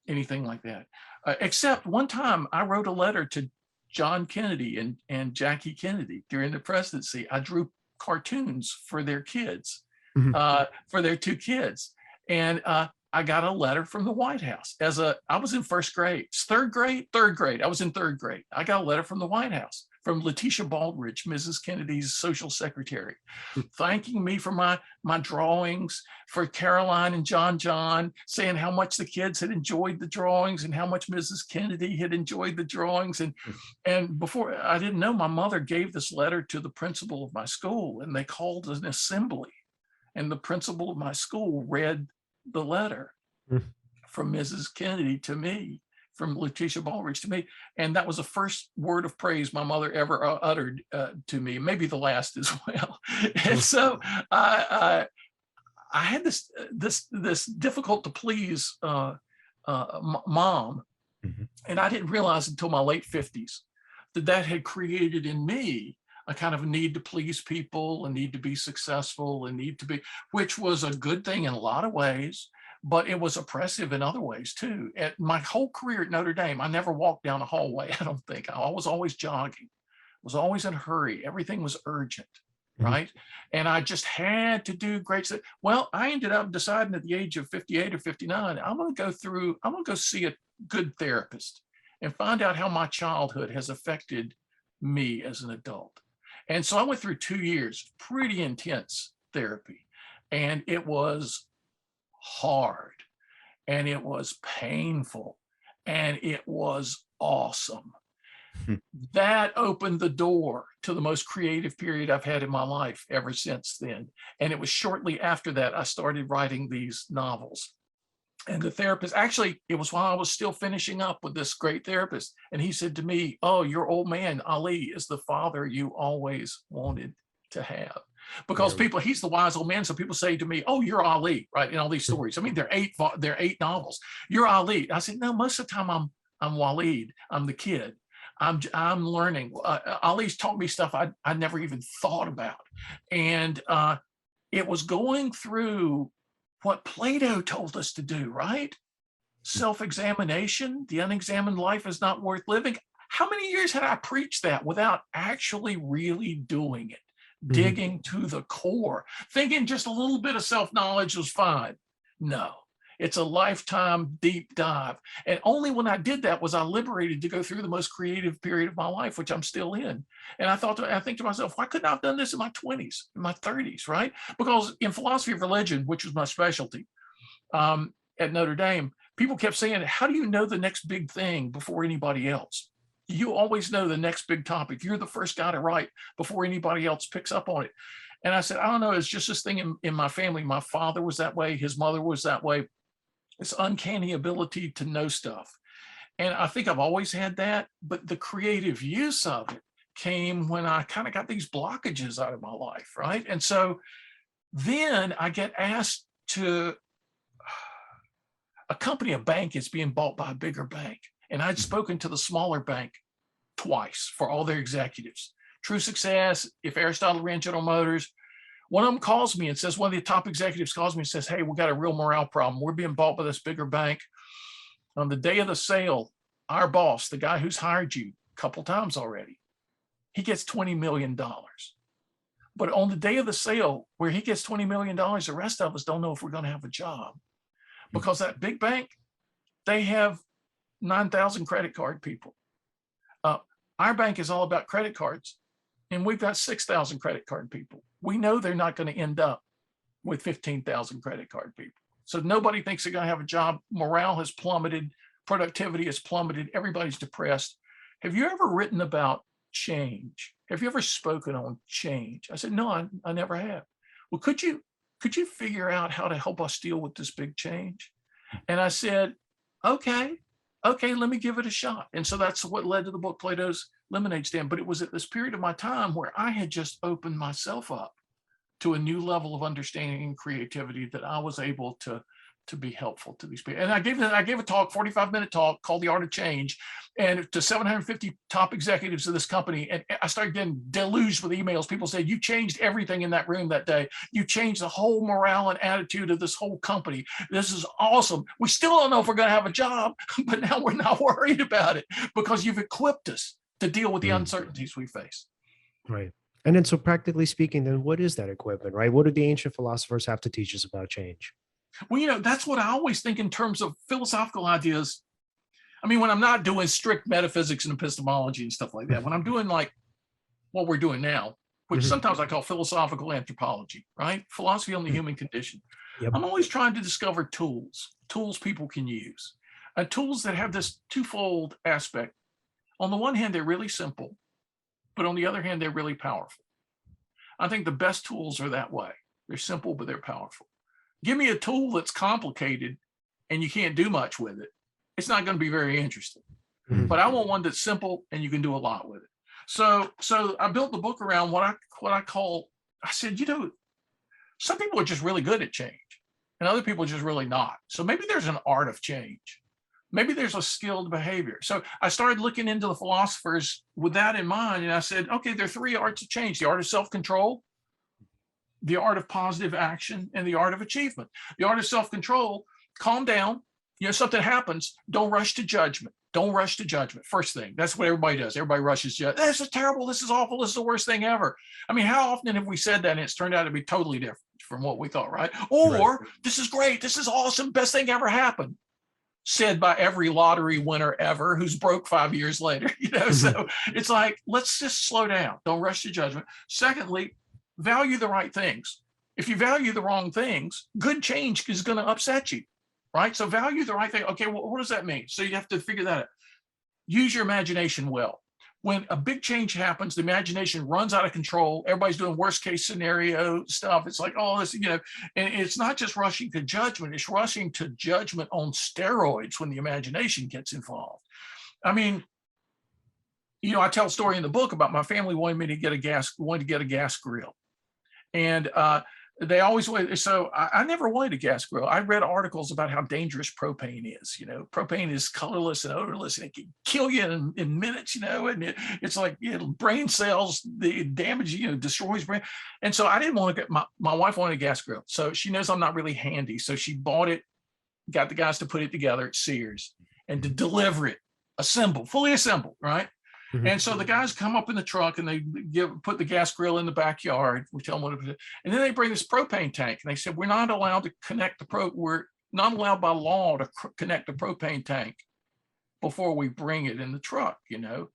anything like that. Except one time I wrote a letter to John Kennedy and Jackie Kennedy during the presidency. I drew cartoons for their kids, for their 2 kids, and I got a letter from the White House I was in first grade, third grade. I was in third grade. I got a letter from the White House from Letitia Baldridge, Mrs. Kennedy's social secretary, thanking me for my drawings, for Caroline and John, saying how much the kids had enjoyed the drawings and how much Mrs. Kennedy had enjoyed the drawings. And before, I didn't know, my mother gave this letter to the principal of my school, and they called an assembly, and the principal of my school read the letter from Mrs. Kennedy to me, from Letitia Baldridge to me. And that was the first word of praise my mother ever uttered to me, maybe the last as well. And so I had this difficult to please mom. And I didn't realize until my late 50s that had created in me a kind of need to please people, a need to be successful, a need to be, which was a good thing in a lot of ways, but it was oppressive in other ways too. At my whole career at Notre Dame, I never walked down a hallway, I don't think. I was always jogging, was always in a hurry. Everything was urgent, right? And I just had to do great stuff. Well, I ended up deciding at the age of 58 or 59, I'm gonna go see a good therapist and find out how my childhood has affected me as an adult. And so I went through 2 years, pretty intense therapy, and it was hard, and it was painful, and it was awesome. That opened the door to the most creative period I've had in my life ever since then. And it was shortly after that I started writing these novels. And the therapist, actually, it was while I was still finishing up with this great therapist. And he said to me, "Oh, your old man, Ali, is the father you always wanted to have." Because he's the wise old man. So people say to me, "Oh, you're Ali," right? In all these stories. I mean, they're 8 novels. "You're Ali." I said, "No, most of the time I'm Waleed. I'm the kid. I'm learning. Ali's taught me stuff I never even thought about." And it was going through what Plato told us to do, right? Self-examination. The unexamined life is not worth living. How many years had I preached that without actually really doing it? digging to the core, thinking just a little bit of self-knowledge was fine. No, it's a lifetime deep dive. And only when I did that was I liberated to go through the most creative period of my life, which I'm still in. And I think to myself, why couldn't I have done this in my 20s, in my 30s, right? Because in philosophy of religion, which was my specialty at Notre Dame, people kept saying, how do you know the next big thing before anybody else? You always know the next big topic. You're the first guy to write before anybody else picks up on it. And I said, I don't know, it's just this thing in my family. My father was that way. His mother was that way. This uncanny ability to know stuff. And I think I've always had that, but the creative use of it came when I kind of got these blockages out of my life, right? And so then I get asked to accompany a bank is being bought by a bigger bank. And I'd spoken to the smaller bank twice for all their executives. True Success, if Aristotle ran General Motors, one of them calls me and says, one of the top executives calls me and says, hey, we got a real morale problem. We're being bought by this bigger bank. On the day of the sale, our boss, the guy who's hired you a couple times already, he gets $20 million. But on the day of the sale, where he gets $20 million, the rest of us don't know if we're going to have a job. Because that big bank, they have 9,000 credit card people. Our bank is all about credit cards, and we've got 6,000 credit card people. We know they're not going to end up with 15,000 credit card people. So nobody thinks they're going to have a job. Morale has plummeted. Productivity has plummeted. Everybody's depressed. Have you ever written about change? Have you ever spoken on change? I said, no, I never have. Well, could you figure out how to help us deal with this big change? And I said, okay, let me give it a shot. And so that's what led to the book, Plato's Lemonade Stand. But it was at this period of my time where I had just opened myself up to a new level of understanding and creativity that I was able to be helpful to these people. And I gave a talk, 45-minute talk called The Art of Change, and to 750 top executives of this company. And I started getting deluged with emails. People said, you changed everything in that room that day. You changed the whole morale and attitude of this whole company. This is awesome. We still don't know if we're going to have a job, but now we're not worried about it because you've equipped us to deal with the uncertainties we face. Right. And then, so practically speaking, then what is that equipment, right? What do the ancient philosophers have to teach us about change? Well, that's what I always think in terms of philosophical ideas. I mean, when I'm not doing strict metaphysics and epistemology and stuff like that, when I'm doing like what we're doing now, which sometimes I call philosophical anthropology, right? Philosophy on the human condition. Yep. I'm always trying to discover tools people can use, and tools that have this twofold aspect. On the one hand, they're really simple, but on the other hand, they're really powerful. I think the best tools are that way. They're simple, but they're powerful. Give me a tool that's complicated and you can't do much with it. It's not going to be very interesting. But I want one that's simple and you can do a lot with it. So I built the book around what I call, I said, some people are just really good at change and other people are just really not. So maybe there's an art of change. Maybe there's a skilled behavior. So I started looking into the philosophers with that in mind. And I said, okay, there are three arts of change: the art of self-control, the art of positive action, and the art of achievement. The art of self-control, calm down. Something happens, don't rush to judgment. Don't rush to judgment. First thing, that's what everybody does. Everybody rushes to judgment. This is terrible. This is awful. This is the worst thing ever. I mean, how often have we said that and it's turned out to be totally different from what we thought, right? Or this is great. This is awesome. Best thing ever happened. Said by every lottery winner ever who's broke 5 years later. So it's like, let's just slow down. Don't rush to judgment. Secondly, value the right things. If you value the wrong things, good change is going to upset you, right? So value the right thing. Okay, well, what does that mean? So you have to figure that out. Use your imagination well. When a big change happens, the imagination runs out of control. Everybody's doing worst case scenario stuff. It's like, oh, this, and it's not just rushing to judgment. It's rushing to judgment on steroids when the imagination gets involved. I mean, I tell a story in the book about my family wanted to get a gas grill. And they always wanted, so I never wanted a gas grill. I read articles about how dangerous propane is. Propane is colorless and odorless, and it can kill you in minutes, and it's like brain cells, the damage, destroys brain. And so I didn't want to get, my wife wanted a gas grill. So she knows I'm not really handy. So she bought it, got the guys to put it together at Sears and to deliver it, fully assembled, right? And so the guys come up in the truck and they put the gas grill in the backyard, we tell them what it is. And then they bring this propane tank and they said, we're not allowed to connect we're not allowed by law to connect the propane tank before we bring it in the truck, you know.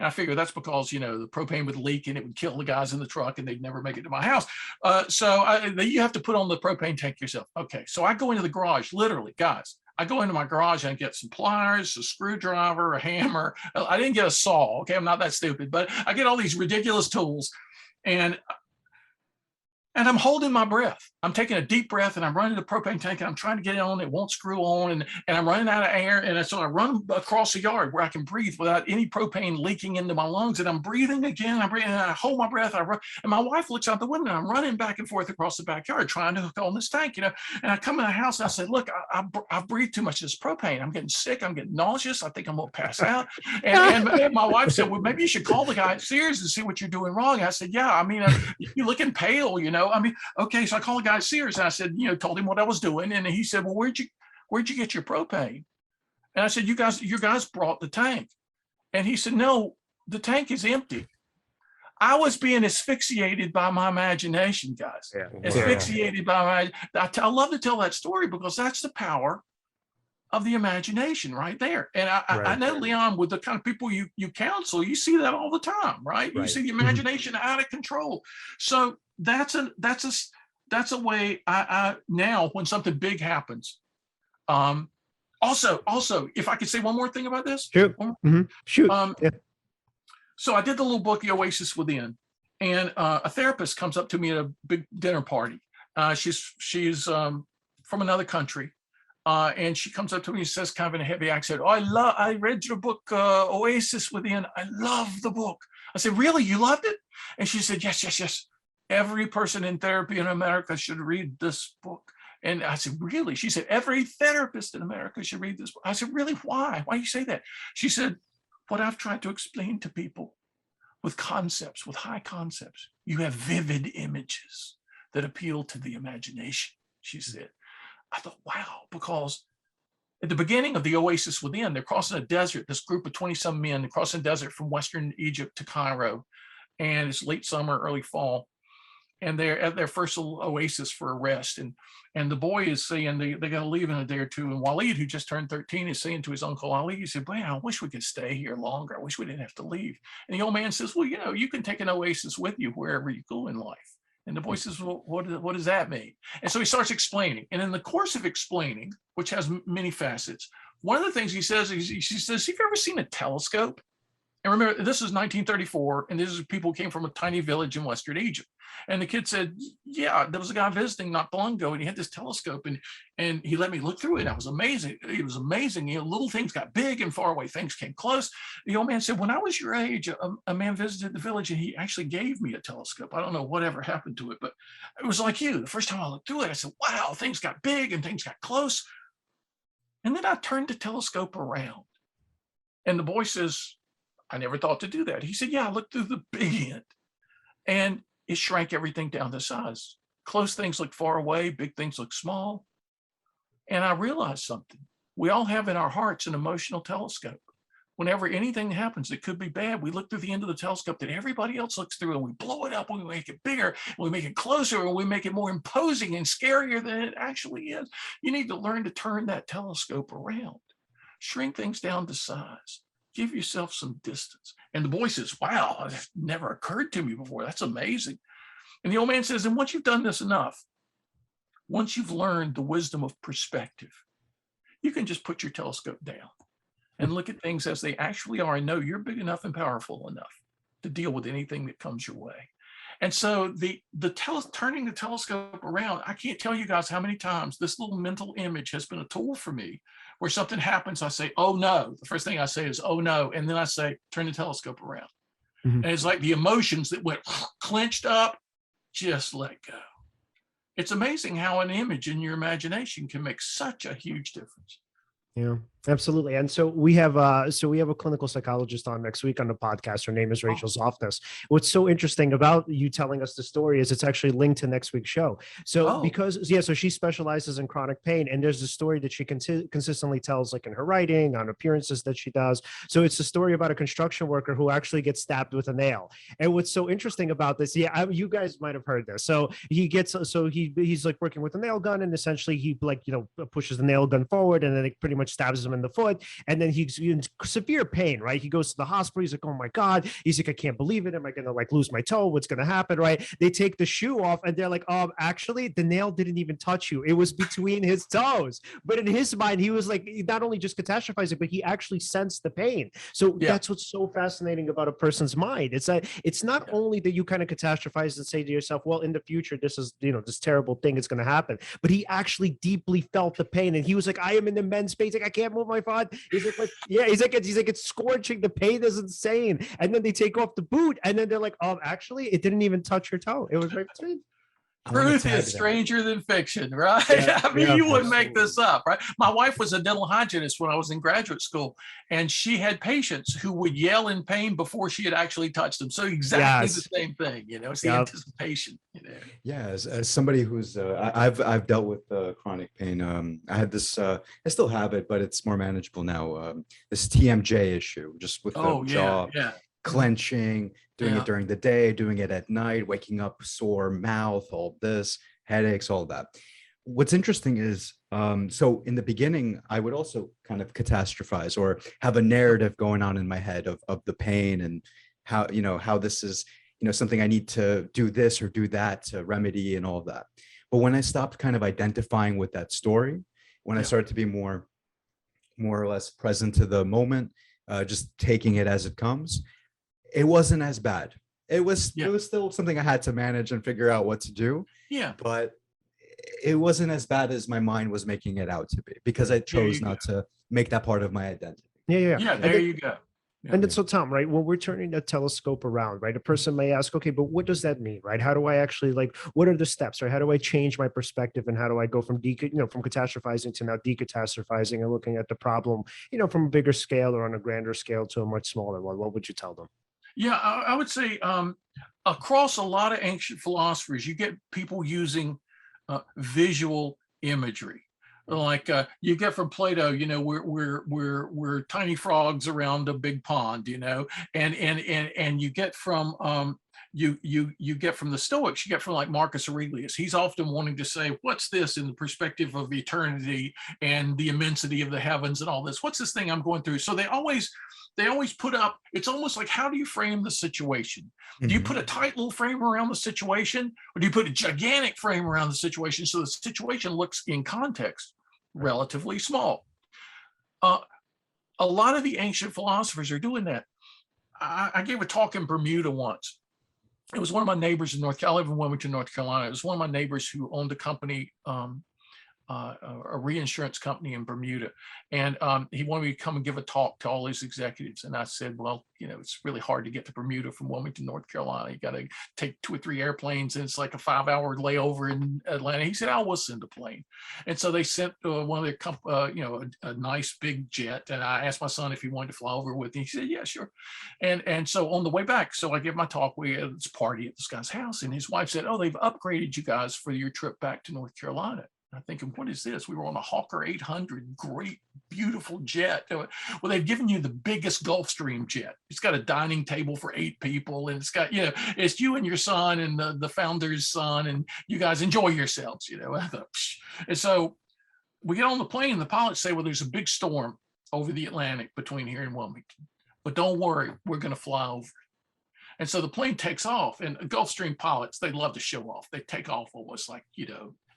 And I figure that's because, you know, the propane would leak and it would kill the guys in the truck and they'd never make it to my house. You have to put on the propane tank yourself. Okay, so I go into the garage, literally, guys. I go into my garage and I get some pliers, a screwdriver, a hammer. I didn't get a saw. Okay, I'm not that stupid, but I get all these ridiculous tools, and I'm holding my breath. I'm taking a deep breath and I'm running the propane tank and I'm trying to get it on. It won't screw on, and I'm running out of air. And so I run across the yard where I can breathe without any propane leaking into my lungs. And I'm breathing again. I'm breathing and I hold my breath. I run, and my wife looks out the window. I'm running back and forth across the backyard trying to hook on this tank, you know. And I come in the house and I said, look, I've breathed too much of this propane. I'm getting sick. I'm getting nauseous. I think I'm going to pass out. And my wife said, well, maybe you should call the guy at Sears and see what you're doing wrong. I said, yeah, I mean, you're looking pale, you know. I mean, okay. So I called the guy at Sears and I said, you know, told him what I was doing. And he said, well, where'd you get your propane? And I said, you guys brought the tank. And he said, no, the tank is empty. I was being asphyxiated by my imagination, guys. Yeah. Asphyxiated by I love to tell that story because that's the power of the imagination right there. And I know, Leon, with the kind of people you counsel, you see that all the time, right? You see the imagination out of control. So that's a way I now, when something big happens. Also, if I could say one more thing about this. Shoot. Shoot. So I did the little book, The Oasis Within, and a therapist comes up to me at a big dinner party. She's from another country. And she comes up to me and says, kind of in a heavy accent, I read your book, Oasis Within. I love the book. I said, really? You loved it? And she said, yes. Every person in therapy in America should read this book. And I said, really? She said, every therapist in America should read this book. I said, really? Why? Why do you say that? She said, what I've tried to explain to people with concepts, with high concepts, you have vivid images that appeal to the imagination, she said. I thought, wow, because at the beginning of the Oasis Within, they're crossing a desert, this group of 20-some men, they're crossing a desert from Western Egypt to Cairo. And it's late summer, early fall. And they're at their first little oasis for a rest. And the boy is saying they're going to leave in a day or two. And Waleed, who just turned 13, is saying to his uncle Ali, he said, man, I wish we could stay here longer. I wish we didn't have to leave. And the old man says, well, you know, you can take an oasis with you wherever you go in life. And the boy says, well, what does that mean? And so he starts explaining. And in the course of explaining, which has many facets, one of the things he says, he says, have you ever seen a telescope? And remember, this is 1934, and this is people who came from a tiny village in Western Egypt. And the kid said, yeah, there was a guy visiting not long ago, and he had this telescope, and he let me look through it. And it was amazing. It was amazing. You know, little things got big and far away things came close. The old man said, when I was your age, a man visited the village, and he actually gave me a telescope. I don't know whatever happened to it, but it was like you. The first time I looked through it, I said, wow, things got big and things got close. And then I turned the telescope around. And the boy says, I never thought to do that. He said, yeah, I looked through the big end. And it shrank everything down to size. Close things look far away, big things look small. And I realized something. We all have in our hearts an emotional telescope. Whenever anything happens that could be bad, we look through the end of the telescope that everybody else looks through, and we blow it up, and we make it bigger, and we make it closer, and we make it more imposing and scarier than it actually is. You need to learn to turn that telescope around. Shrink things down to size. Give yourself some distance. And the boy says, wow, that never occurred to me before. That's amazing. And the old man says, and once you've done this enough, once you've learned the wisdom of perspective, you can just put your telescope down and look at things as they actually are and know you're big enough and powerful enough to deal with anything that comes your way. And so turning the telescope around, I can't tell you guys how many times this little mental image has been a tool for me. Where something happens, I say, oh no. The first thing I say is, oh no. And then I say, turn the telescope around. And it's like the emotions that went clenched up, just let go. It's amazing how an image in your imagination can make such a huge difference. Yeah. Absolutely. And so we have a clinical psychologist on next week on the podcast. Her name is Rachel Zoftis. What's so interesting about you telling us the story is it's actually linked to next week's show. So so she specializes in chronic pain, and there's a story that she consistently tells, like in her writing, on appearances that she does. So it's a story about a construction worker who actually gets stabbed with a nail. And what's so interesting about this, you guys might have heard this. So he's like working with a nail gun, and essentially he pushes the nail gun forward, and then it pretty much stabs him in the foot, and then he's in severe pain, right? He goes to the hospital. He's like, oh my God. He's like, I can't believe it. Am I gonna lose my toe? What's gonna happen, right? They take the shoe off, and they're like, actually the nail didn't even touch you. It was between his toes. But in his mind, he was like, not only just catastrophizing, but he actually sensed the pain. So that's what's so fascinating about a person's mind. It's that it's not only that you kind of catastrophize and say to yourself, well, in the future, this is, this terrible thing is going to happen, but he actually deeply felt the pain, and he was like, I am in immense pain. He's like, I can't move my foot. He's like, he's like, it's scorching. The pain is insane. And then they take off the boot, and then they're like, actually, it didn't even touch your toe. It was right between. Truth is stranger than fiction, right? I mean, you wouldn't make this up, right? My wife was a dental hygienist when I was in graduate school, and she had patients who would yell in pain before she had actually touched them. So exactly the same thing, it's the anticipation. Yeah, as somebody who's I've dealt with chronic pain. I had this, I still have it, but it's more manageable now. This TMJ issue, just with the jaw clenching, doing it during the day, doing it at night, waking up sore mouth, all this, headaches, all that. What's interesting is, so in the beginning, I would also kind of catastrophize or have a narrative going on in my head of the pain and how this is, something I need to do this or do that to remedy and all of that. But when I stopped kind of identifying with that story, when I started to be more or less present to the moment, just taking it as it comes, it wasn't as bad. It was still something I had to manage and figure out what to do. Yeah. But it wasn't as bad as my mind was making it out to be, because I chose not to make that part of my identity. Yeah, there you go. And then, so Tom, right, when we're turning the telescope around, right, a person may ask, okay, but what does that mean, right? How do I actually, what are the steps, right? How do I change my perspective, and how do I go from from catastrophizing to now decatastrophizing and looking at the problem, from a bigger scale or on a grander scale to a much smaller one? What would you tell them? Yeah, I would say across a lot of ancient philosophers, you get people using visual imagery. Like you get from Plato, we're tiny frogs around a big pond, and you get from you get from the Stoics, you get from like Marcus Aurelius. He's often wanting to say, what's this in the perspective of eternity and the immensity of the heavens and all this? What's this thing I'm going through? So they always put up, it's almost like, how do you frame the situation? Do you put a tight little frame around the situation, or do you put a gigantic frame around the situation so the situation looks in context relatively small? A lot of the ancient philosophers are doing that. I gave a talk in Bermuda once. It was one of my neighbors in North Carolina. I live in Wilmington, North Carolina. It was one of my neighbors who owned a company, a reinsurance company in Bermuda. And he wanted me to come and give a talk to all his executives. And I said, well, it's really hard to get to Bermuda from Wilmington, North Carolina. You got to take 2 or 3 airplanes, and it's like a 5-hour layover in Atlanta. He said, we'll send a plane. And so they sent one of their, a nice big jet. And I asked my son if he wanted to fly over with me. He said, yeah, sure. And so on the way back, so I give my talk. We had this party at this guy's house, and his wife said, they've upgraded you guys for your trip back to North Carolina. I'm thinking, what is this? We were on a Hawker 800, great, beautiful jet. Well, they've given you the biggest Gulfstream jet. It's got a dining table for 8 people, and it's got, it's you and your son and the founder's son, and you guys enjoy yourselves, I thought, psh. And so we get on the plane, and the pilots say, well, there's a big storm over the Atlantic between here and Wilmington, but don't worry, we're going to fly over. And so the plane takes off, and Gulfstream pilots, they love to show off. They take off almost like,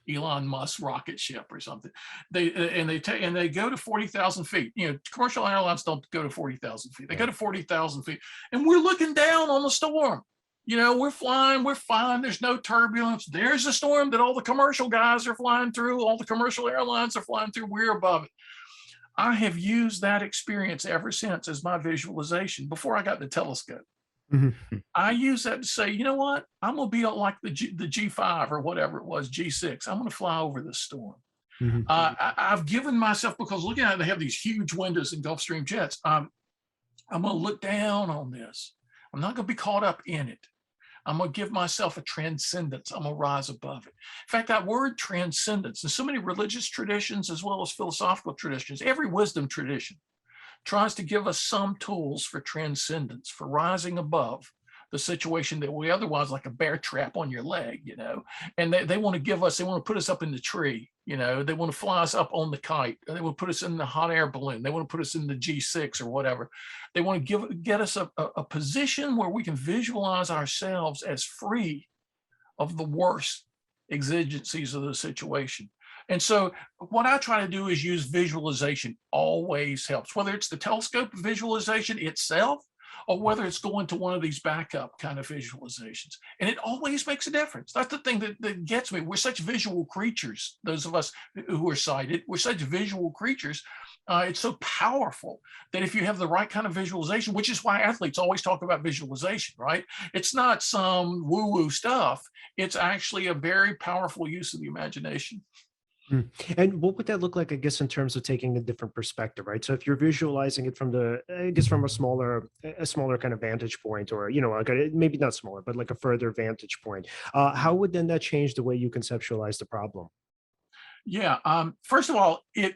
Elon Musk rocket ship or something. They go to 40,000 feet. Commercial airlines don't go to 40,000 feet. They go to 40,000 feet, and we're looking down on the storm. We're flying, we're fine. There's no turbulence. There's a storm that all the commercial guys are flying through. All the commercial airlines are flying through. We're above it. I have used that experience ever since as my visualization before I got the telescope. I use that to say, you know what? I'm going to be like the G5 or whatever it was, G6. I'm going to fly over this storm. Mhm. I've given myself, because looking at it, they have these huge windows in Gulfstream jets. I'm going to look down on this. I'm not going to be caught up in it. I'm going to give myself a transcendence. I'm going to rise above it. In fact, that word transcendence, in so many religious traditions as well as philosophical traditions, every wisdom tradition tries to give us some tools for transcendence, for rising above the situation that we otherwise, like a bear trap on your leg, and they want to give us, they want to put us up in the tree, they want to fly us up on the kite, they want to put us in the hot air balloon, they want to put us in the G6 or whatever. They want to get us a position where we can visualize ourselves as free of the worst exigencies of the situation. And so what I try to do is use visualization. Always helps, whether it's the telescope visualization itself or whether it's going to one of these backup kind of visualizations. And it always makes a difference. That's the thing that gets me. We're such visual creatures, those of us who are sighted, we're such visual creatures. It's so powerful that if you have the right kind of visualization, which is why athletes always talk about visualization, right? It's not some woo-woo stuff. It's actually a very powerful use of the imagination. And what would that look like, I guess, in terms of taking a different perspective, right? So if you're visualizing it from from a smaller kind of vantage point, or, maybe not smaller, but like a further vantage point, how would then that change the way you conceptualize the problem? Yeah. First of all, it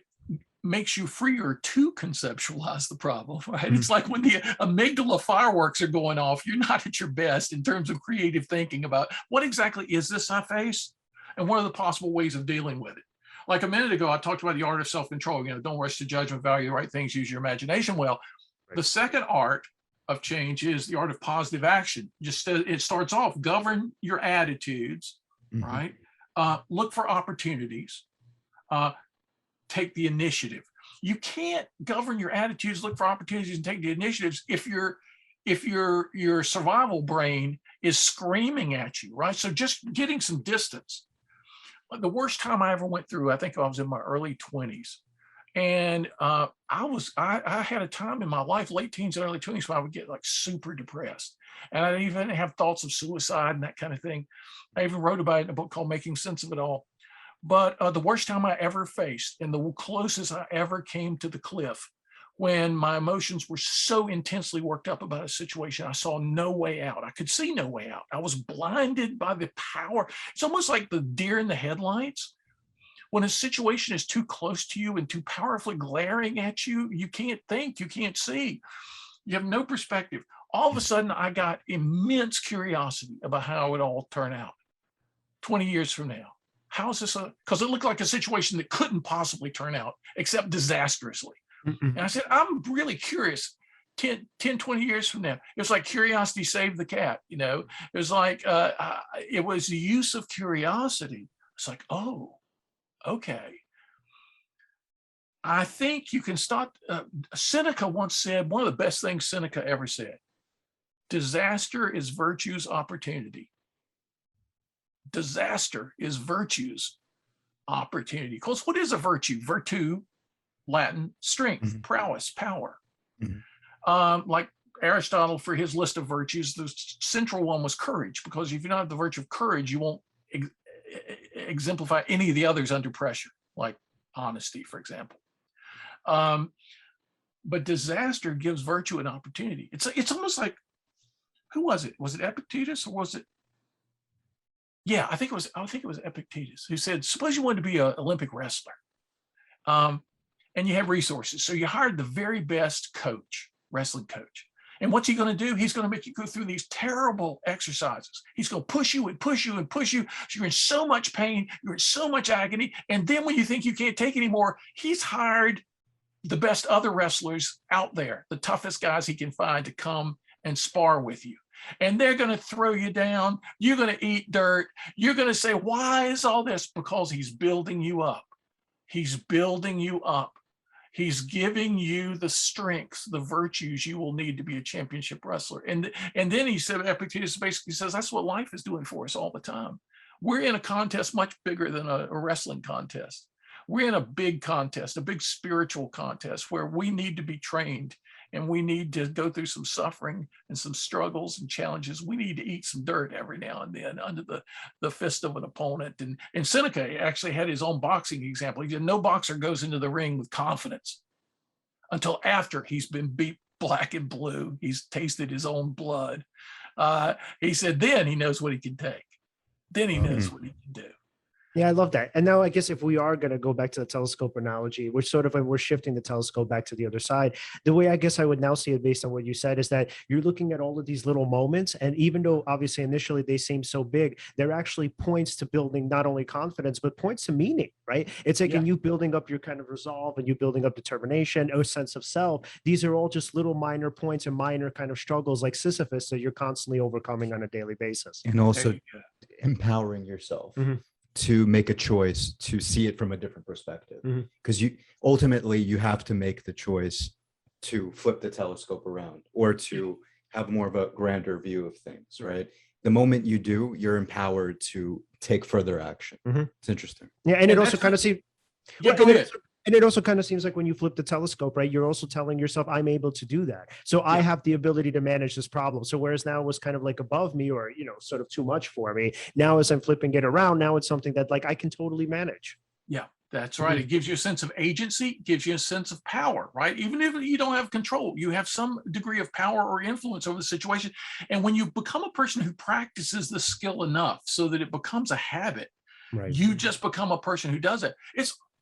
makes you freer to conceptualize the problem, right? It's like when the amygdala fireworks are going off, you're not at your best in terms of creative thinking about what exactly is this I face and what are the possible ways of dealing with it. Like a minute ago, I talked about the art of self-control. Don't rush to judgment, value the right things, use your imagination well. Right. The second art of change is the art of positive action. It starts off, govern your attitudes, right? Look for opportunities, take the initiative. You can't govern your attitudes, look for opportunities, and take the initiatives if your survival brain is screaming at you, right? So just getting some distance. The worst time I ever went through, I think I was in my early 20s. And I had a time in my life, late teens and early 20s, where I would get like super depressed. And I even have thoughts of suicide and that kind of thing. I even wrote about it in a book called Making Sense of It All. But the worst time I ever faced, and the closest I ever came to the cliff, when my emotions were so intensely worked up about a situation, I saw no way out. I could see no way out. I was blinded by the power. It's almost like the deer in the headlights. When a situation is too close to you and too powerfully glaring at you, you can't think, you can't see. You have no perspective. All of a sudden, I got immense curiosity about how it would all turn out 20 years from now. How is this? Because it looked like a situation that couldn't possibly turn out except disastrously. And I said, I'm really curious. 10, 20 years from now, it was like curiosity saved the cat. It was like, it was the use of curiosity. It's like, oh, okay. I think you can start. Seneca once said, one of the best things Seneca ever said, disaster is virtue's opportunity. Disaster is virtue's opportunity. Because what is a virtue? Virtue, Latin, strength, prowess, power. Like Aristotle, for his list of virtues, the central one was courage, because if you don't have the virtue of courage, you won't exemplify any of the others under pressure, like honesty, for example. But disaster gives virtue an opportunity. It's almost like, who was it? Was it Epictetus, or was it? Yeah, I think it was Epictetus who said, suppose you wanted to be an Olympic wrestler. And you have resources. So you hired the very best coach, wrestling coach. And what's he going to do? He's going to make you go through these terrible exercises. He's going to push you and push you and push you. So you're in so much pain. You're in so much agony. And then when you think you can't take anymore, he's hired the best other wrestlers out there, the toughest guys he can find, to come and spar with you. And they're going to throw you down. You're going to eat dirt. You're going to say, why is all this? Because he's building you up. He's building you up. He's giving you the strength, the virtues you will need to be a championship wrestler. And then he said, Epictetus basically says, that's what life is doing for us all the time. We're in a contest much bigger than a wrestling contest. We're in a big contest, a big spiritual contest, where we need to be trained and we need to go through some suffering and some struggles and challenges. We need to eat some dirt every now and then under the fist of an opponent. And Seneca actually had his own boxing example. He said, no boxer goes into the ring with confidence until after he's been beat black and blue. He's tasted his own blood. He said, then he knows what he can take. Then he knows what he can do. Yeah, I love that. And now I guess if we are going to go back to the telescope analogy, which sort of when we're shifting the telescope back to the other side, the way I guess I would now see it based on what you said is that you're looking at all of these little moments. And even though obviously initially they seem so big, they're actually points to building not only confidence, but points to meaning, right? It's like in you building up your kind of resolve and you building up determination, a sense of self. These are all just little minor points and minor kind of struggles like Sisyphus that you're constantly overcoming on a daily basis. And also empowering yourself. To make a choice to see it from a different perspective, because you ultimately you have to make the choice to flip the telescope around or to have more of a grander view of things, right? The moment you do, you're empowered to take further action. It's interesting. Yeah, and it also kind of seems go ahead. And it also kind of seems like when you flip the telescope, right, you're also telling yourself, I'm able to do that. So I have the ability to manage this problem. So whereas now it was kind of like above me or, sort of too much for me. Now, as I'm flipping it around, now it's something that like I can totally manage. Yeah, that's right. It gives you a sense of agency, gives you a sense of power, right? Even if you don't have control, you have some degree of power or influence over the situation. And when you become a person who practices the skill enough so that it becomes a habit, you just become a person who does it.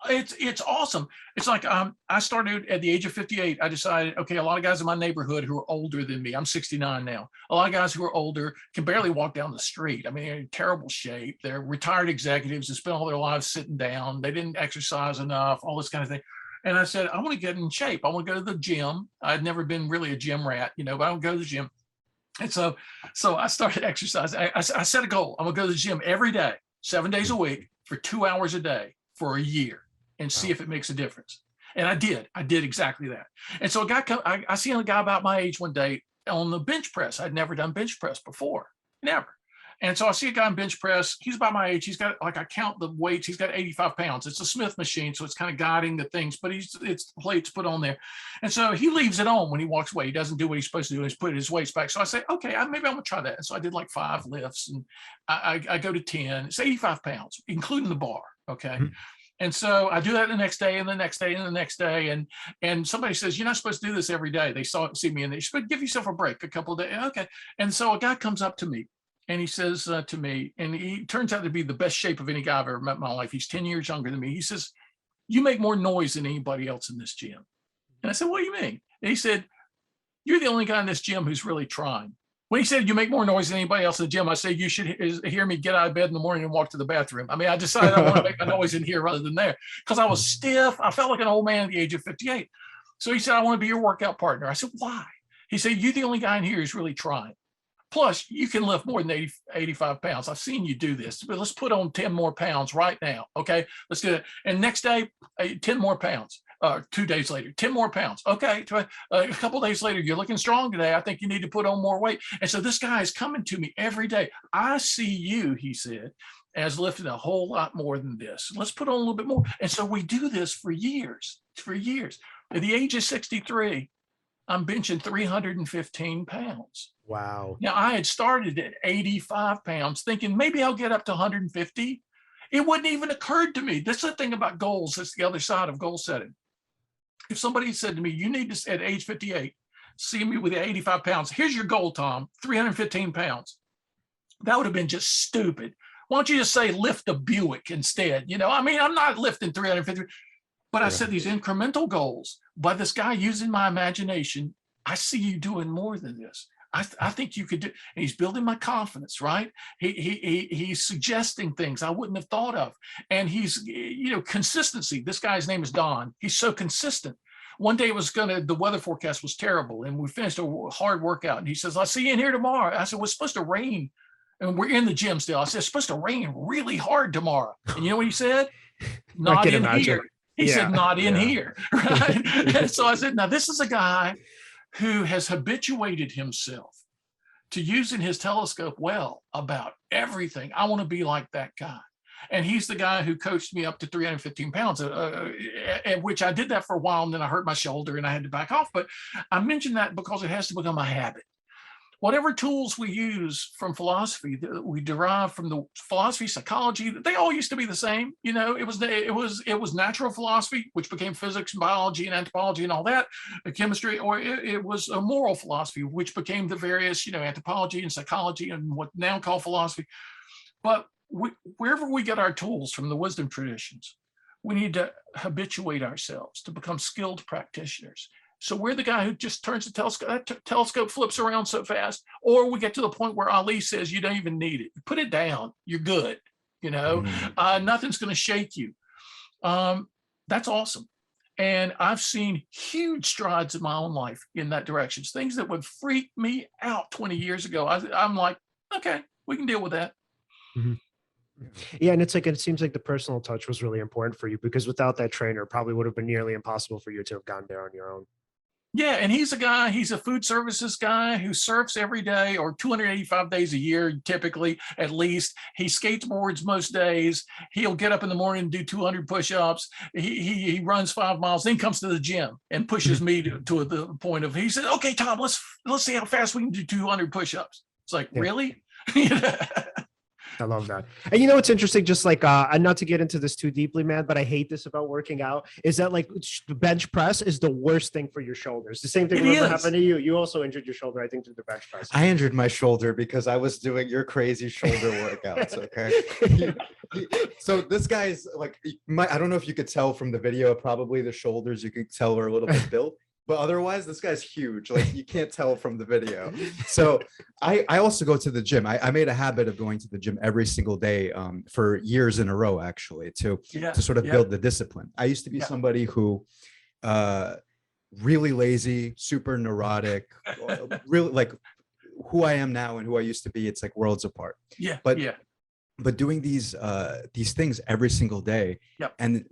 It's awesome. It's like I started at the age of 58. I decided, okay, a lot of guys in my neighborhood who are older than me. I'm 69 now. A lot of guys who are older can barely walk down the street. I mean, they're in terrible shape. They're retired executives that spend all their lives sitting down. They didn't exercise enough, all this kind of thing. And I said, I want to get in shape. I want to go to the gym. I'd never been really a gym rat, but I would go to the gym. And so I started exercising. I set a goal. I'm going to go to the gym every day, 7 days a week for 2 hours a day for a year. And see if it makes a difference. And I did exactly that. And so I seen a guy about my age one day on the bench press. I'd never done bench press before, never. And so I see a guy in bench press. He's about my age. He's got, like, I count the weights. He's got 85 pounds. It's a Smith machine, so it's kind of guiding the things, but it's plates put on there. And so he leaves it on when he walks away. He doesn't do what he's supposed to do. He's put his weights back. So I say, okay, maybe I'm gonna try that. And so I did like 5 lifts, and I go to 10. It's 85 pounds, including the bar. Okay. And so I do that the next day and the next day and the next day. And somebody says, you're not supposed to do this every day. They see me and they should give yourself a break a couple of days. Okay. And so a guy comes up to me and he says to me, and he turns out to be the best shape of any guy I've ever met in my life. He's 10 years younger than me. He says, you make more noise than anybody else in this gym. And I said, what do you mean? And he said, you're the only guy in this gym who's really trying. When he said you make more noise than anybody else in the gym, I said, you should hear me get out of bed in the morning and walk to the bathroom. I mean, I decided I want to make my noise in here rather than there because I was stiff. I felt like an old man at the age of 58. So he said, I want to be your workout partner. I said, why? He said, you're the only guy in here who's really trying. Plus, you can lift more than 85 pounds. I've seen you do this, but let's put on 10 more pounds right now. Okay, let's do it. And next day, 10 more pounds. 2 days later, 10 more pounds. Okay, a couple of days later, you're looking strong today. I think you need to put on more weight. And so this guy is coming to me every day. I see you, he said, as lifting a whole lot more than this. Let's put on a little bit more. And so we do this for years. At the age of 63, I'm benching 315 pounds. Wow. Now, I had started at 85 pounds thinking maybe I'll get up to 150. It wouldn't even occurred to me. That's the thing about goals. That's the other side of goal setting. If somebody said to me, you need to, at age 58, see me with 85 pounds. Here's your goal, Tom, 315 pounds. That would have been just stupid. Why don't you just say lift a Buick instead? I mean, I'm not lifting 350, but I set these incremental goals. By this guy using my imagination, I see you doing more than this. I think you could do, and he's building my confidence, right? He's suggesting things I wouldn't have thought of. And he's, consistency. This guy's name is Don. He's so consistent. One day the weather forecast was terrible and we finished a hard workout. And he says, I'll see you in here tomorrow. I said, well, it's supposed to rain. And we're in the gym still. I said, it's supposed to rain really hard tomorrow. And you know what he said? Not in here. He said, not in here. Right. And so I said, now this is a guy who has habituated himself to using his telescope well about everything. I want to be like that guy. And he's the guy who coached me up to 315 pounds, at which I did that for a while. And then I hurt my shoulder and I had to back off. But I mention that because it has to become a habit. Whatever tools we use from philosophy that we derive from the philosophy, psychology, they all used to be the same. You know, it was natural philosophy, which became physics and biology and anthropology and all that, chemistry, or it was a moral philosophy, which became the various, you know, anthropology and psychology and what now called philosophy. But wherever we get our tools from the wisdom traditions, we need to habituate ourselves to become skilled practitioners. So we're the guy who just turns the telescope, that telescope flips around so fast, or we get to the point where Ali says, you don't even need it. Put it down, you're good. You know, nothing's going to shake you. That's awesome. And I've seen huge strides in my own life in that direction. Things that would freak me out 20 years ago. I'm like, okay, we can deal with that. Mm-hmm. Yeah, and it's like, it seems like the personal touch was really important for you, because without that trainer, it probably would have been nearly impossible for you to have gone there on your own. Yeah, and he's a food services guy who surfs every day or 285 days a year, typically, at least. He skateboards most days. He'll get up in the morning and do 200 push-ups. He runs 5 miles, then comes to the gym and pushes me to the point of, he said, okay, Tom, let's see how fast we can do 200 push-ups. It's like, really? I love that. And you know what's interesting, just like and not to get into this too deeply, man, but I hate this about working out, is that like the bench press is the worst thing for your shoulders. The same thing happened to you. You also injured your shoulder, I think, through the bench press. I injured my shoulder because I was doing your crazy shoulder workouts. Okay. So this guy's like, I don't know if you could tell from the video, probably the shoulders, you could tell are a little bit built. But otherwise, this guy's huge. Like, you can't tell from the video. So I also go to the gym. I made a habit of going to the gym every single day for years in a row, actually, to sort of build the discipline. I used to be somebody who really lazy, super neurotic, really like who I am now and who I used to be. It's like worlds apart. But doing these things every single day, and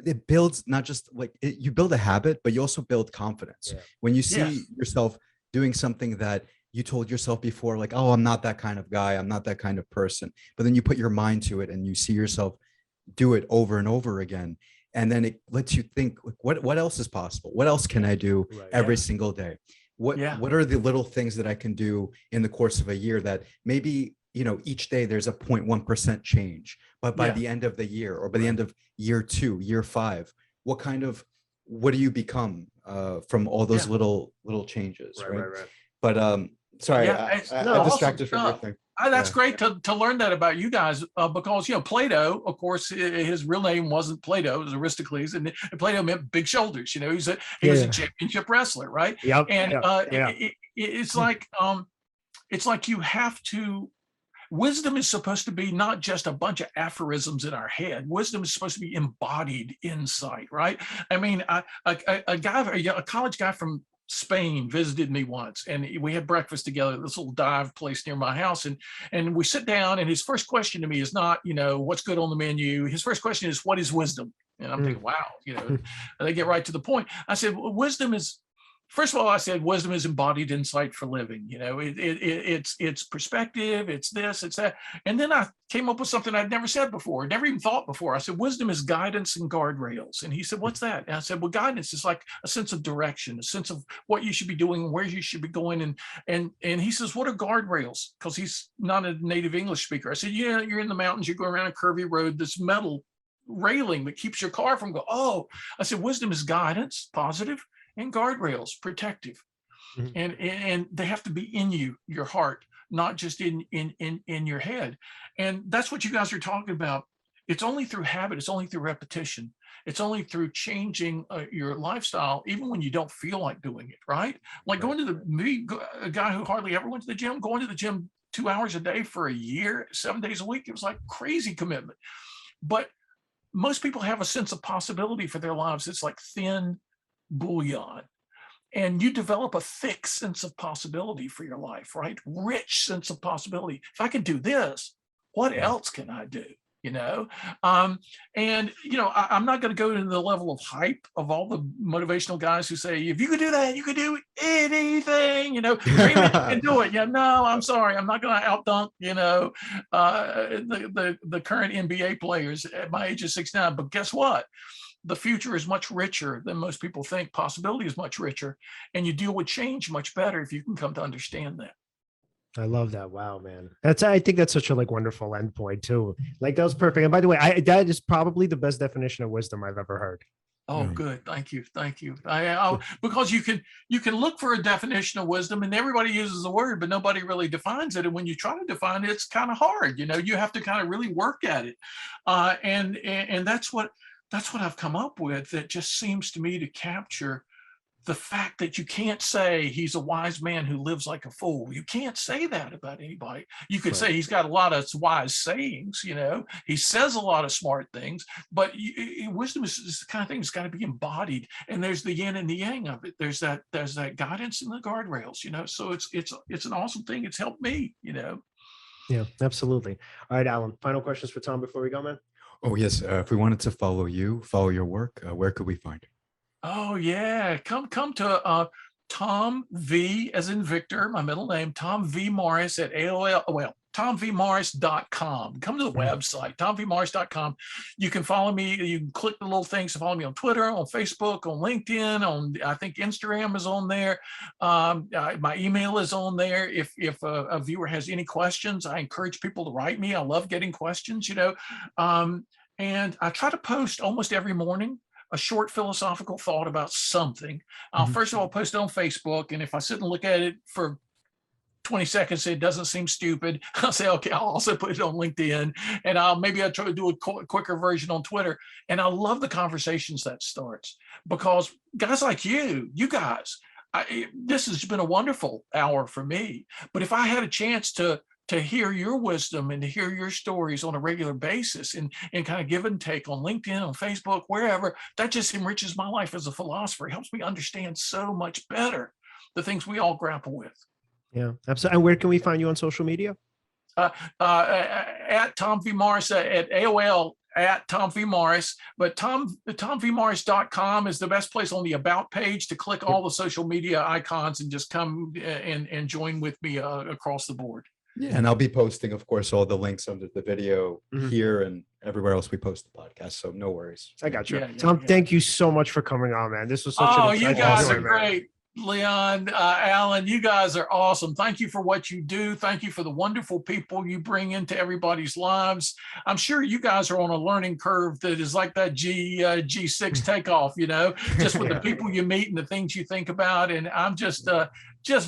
it builds not just like you build a habit, but you also build confidence. When you see yourself doing something that you told yourself before, like, oh, I'm not that kind of guy, I'm not that kind of person, but then you put your mind to it and you see yourself do it over and over again, and then it lets you think, like, what else is possible? What else can I do every single day? What are the little things that I can do in the course of a year that maybe, you know, each day there's a 0.1% change, but by the end of the year, or by the end of year 2, year 5, what do you become from all those little changes, right? But sorry, I distracted from your thing. That's great to learn that about you guys, because, you know, Plato, of course, his real name wasn't Plato, it was Aristocles, and Plato meant big shoulders. You know, he was a championship wrestler, right? It's like you have to. Wisdom is supposed to be not just a bunch of aphorisms in our head. Wisdom is supposed to be embodied insight, right? I mean, a college guy from Spain visited me once, and we had breakfast together at this little dive place near my house. And we sit down, and his first question to me is not, you know, what's good on the menu. His first question is, what is wisdom? And I'm thinking, wow, you know, they get right to the point. I said, well, wisdom is, first of all, I said, wisdom is embodied insight for living. You know, it's perspective, it's this, it's that. And then I came up with something I'd never said before, never even thought before. I said, wisdom is guidance and guardrails. And he said, what's that? And I said, well, guidance is like a sense of direction, a sense of what you should be doing, where you should be going. And he says, what are guardrails? Because he's not a native English speaker. I said, yeah, you're in the mountains, you're going around a curvy road, this metal railing that keeps your car from going. Oh, I said, wisdom is guidance, positive, and guardrails, protective. And they have to be in you, your heart, not just in your head. And that's what you guys are talking about. It's only through habit, it's only through repetition, it's only through changing your lifestyle, even when you don't feel like doing it, right? Like going to a guy who hardly ever went to the gym, going to the gym 2 hours a day for a year, 7 days a week, it was like crazy commitment. But most people have a sense of possibility for their lives. It's like thin bouillon, and you develop a thick sense of possibility for your life, right? Rich sense of possibility. If I can do this, what else can I do? you know. And you know, I'm not going to go into the level of hype of all the motivational guys who say, if you could do that, you could do anything, you know, dream it, you can do it. Yeah, no, I'm sorry, I'm not going to outdunk, you know, the current NBA players at my age of 69. But guess what? The future is much richer than most people think. Possibility is much richer, and you deal with change much better if you can come to understand that. I love that. Wow, man. I think that's such a like wonderful endpoint too. Like that was perfect. And by the way, that is probably the best definition of wisdom I've ever heard. Oh, good. Thank you. Thank you. Because you can look for a definition of wisdom, and everybody uses the word, but nobody really defines it. And when you try to define it, it's kind of hard. You know, you have to kind of really work at it. And that's what I've come up with, that just seems to me to capture the fact that you can't say he's a wise man who lives like a fool. You can't say that about anybody. You could say he's got a lot of wise sayings, you know, he says a lot of smart things, but wisdom is the kind of thing that's got to be embodied. And there's the yin and the yang of it. There's that guidance and the guardrails, you know, so it's an awesome thing. It's helped me, you know. Yeah, absolutely. All right, Alan, final questions for Tom before we go, man. Oh, yes. If we wanted to follow your work, where could we find you? Oh yeah, come to Tom V as in Victor, my middle name, Tom V Morris at AOL. Well, tomvmorris.com. Come to the website, tomvmorris.com. You can follow me. You can click the little things to follow me on Twitter, on Facebook, on LinkedIn, on I think Instagram is on there. My email is on there. If a viewer has any questions, I encourage people to write me. I love getting questions, you know. And I try to post almost every morning a short philosophical thought about something. First of all, post it on Facebook. And if I sit and look at it for 20 seconds, it doesn't seem stupid, I'll say, okay, I'll also put it on LinkedIn, and I'll try to do a quicker version on Twitter. And I love the conversations that starts, because guys like you guys, this has been a wonderful hour for me. But if I had a chance to hear your wisdom and to hear your stories on a regular basis and kind of give and take on LinkedIn, on Facebook, wherever, that just enriches my life as a philosopher. It helps me understand so much better the things we all grapple with. Yeah, absolutely. And where can we find you on social media? At Tom V Morris at AOL at Tom V Morris, but tomvmorris.com is the best place on the about page to click all the social media icons and just come and join with me across the board. Yeah, and I'll be posting, of course, all the links under the video here and everywhere else we post the podcast. So no worries. I got you. Tom, thank you so much for coming on, man. This was such an you guys are great. Leon, Alan, you guys are awesome. Thank you for what you do. Thank you for the wonderful people you bring into everybody's lives. I'm sure you guys are on a learning curve that is like that G6 takeoff, you know, just with the people you meet and the things you think about. And I'm just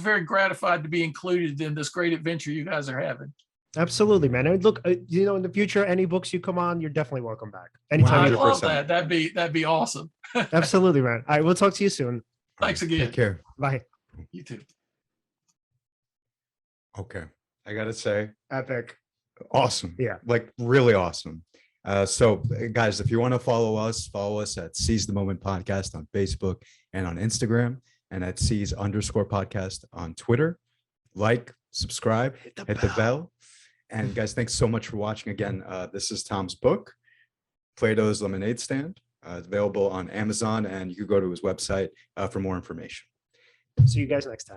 very gratified to be included in this great adventure you guys are having. Absolutely, man. And look, you know, in the future, any books you come on, you're definitely welcome back. Anytime. I love that. That'd be awesome. Absolutely, man. All right, we'll talk to you soon. Thanks again. Take care. Bye. You too. Okay. I got to say. Epic. Awesome. Yeah. Like really awesome. So guys, if you want to follow us at Seize the Moment Podcast on Facebook and on Instagram, and at Seize_podcast on Twitter. Like, subscribe, hit the bell. And guys, thanks so much for watching again. This is Tom's book, Plato's Lemonade Stand. It's available on Amazon, and you can go to his website for more information. See you guys next time.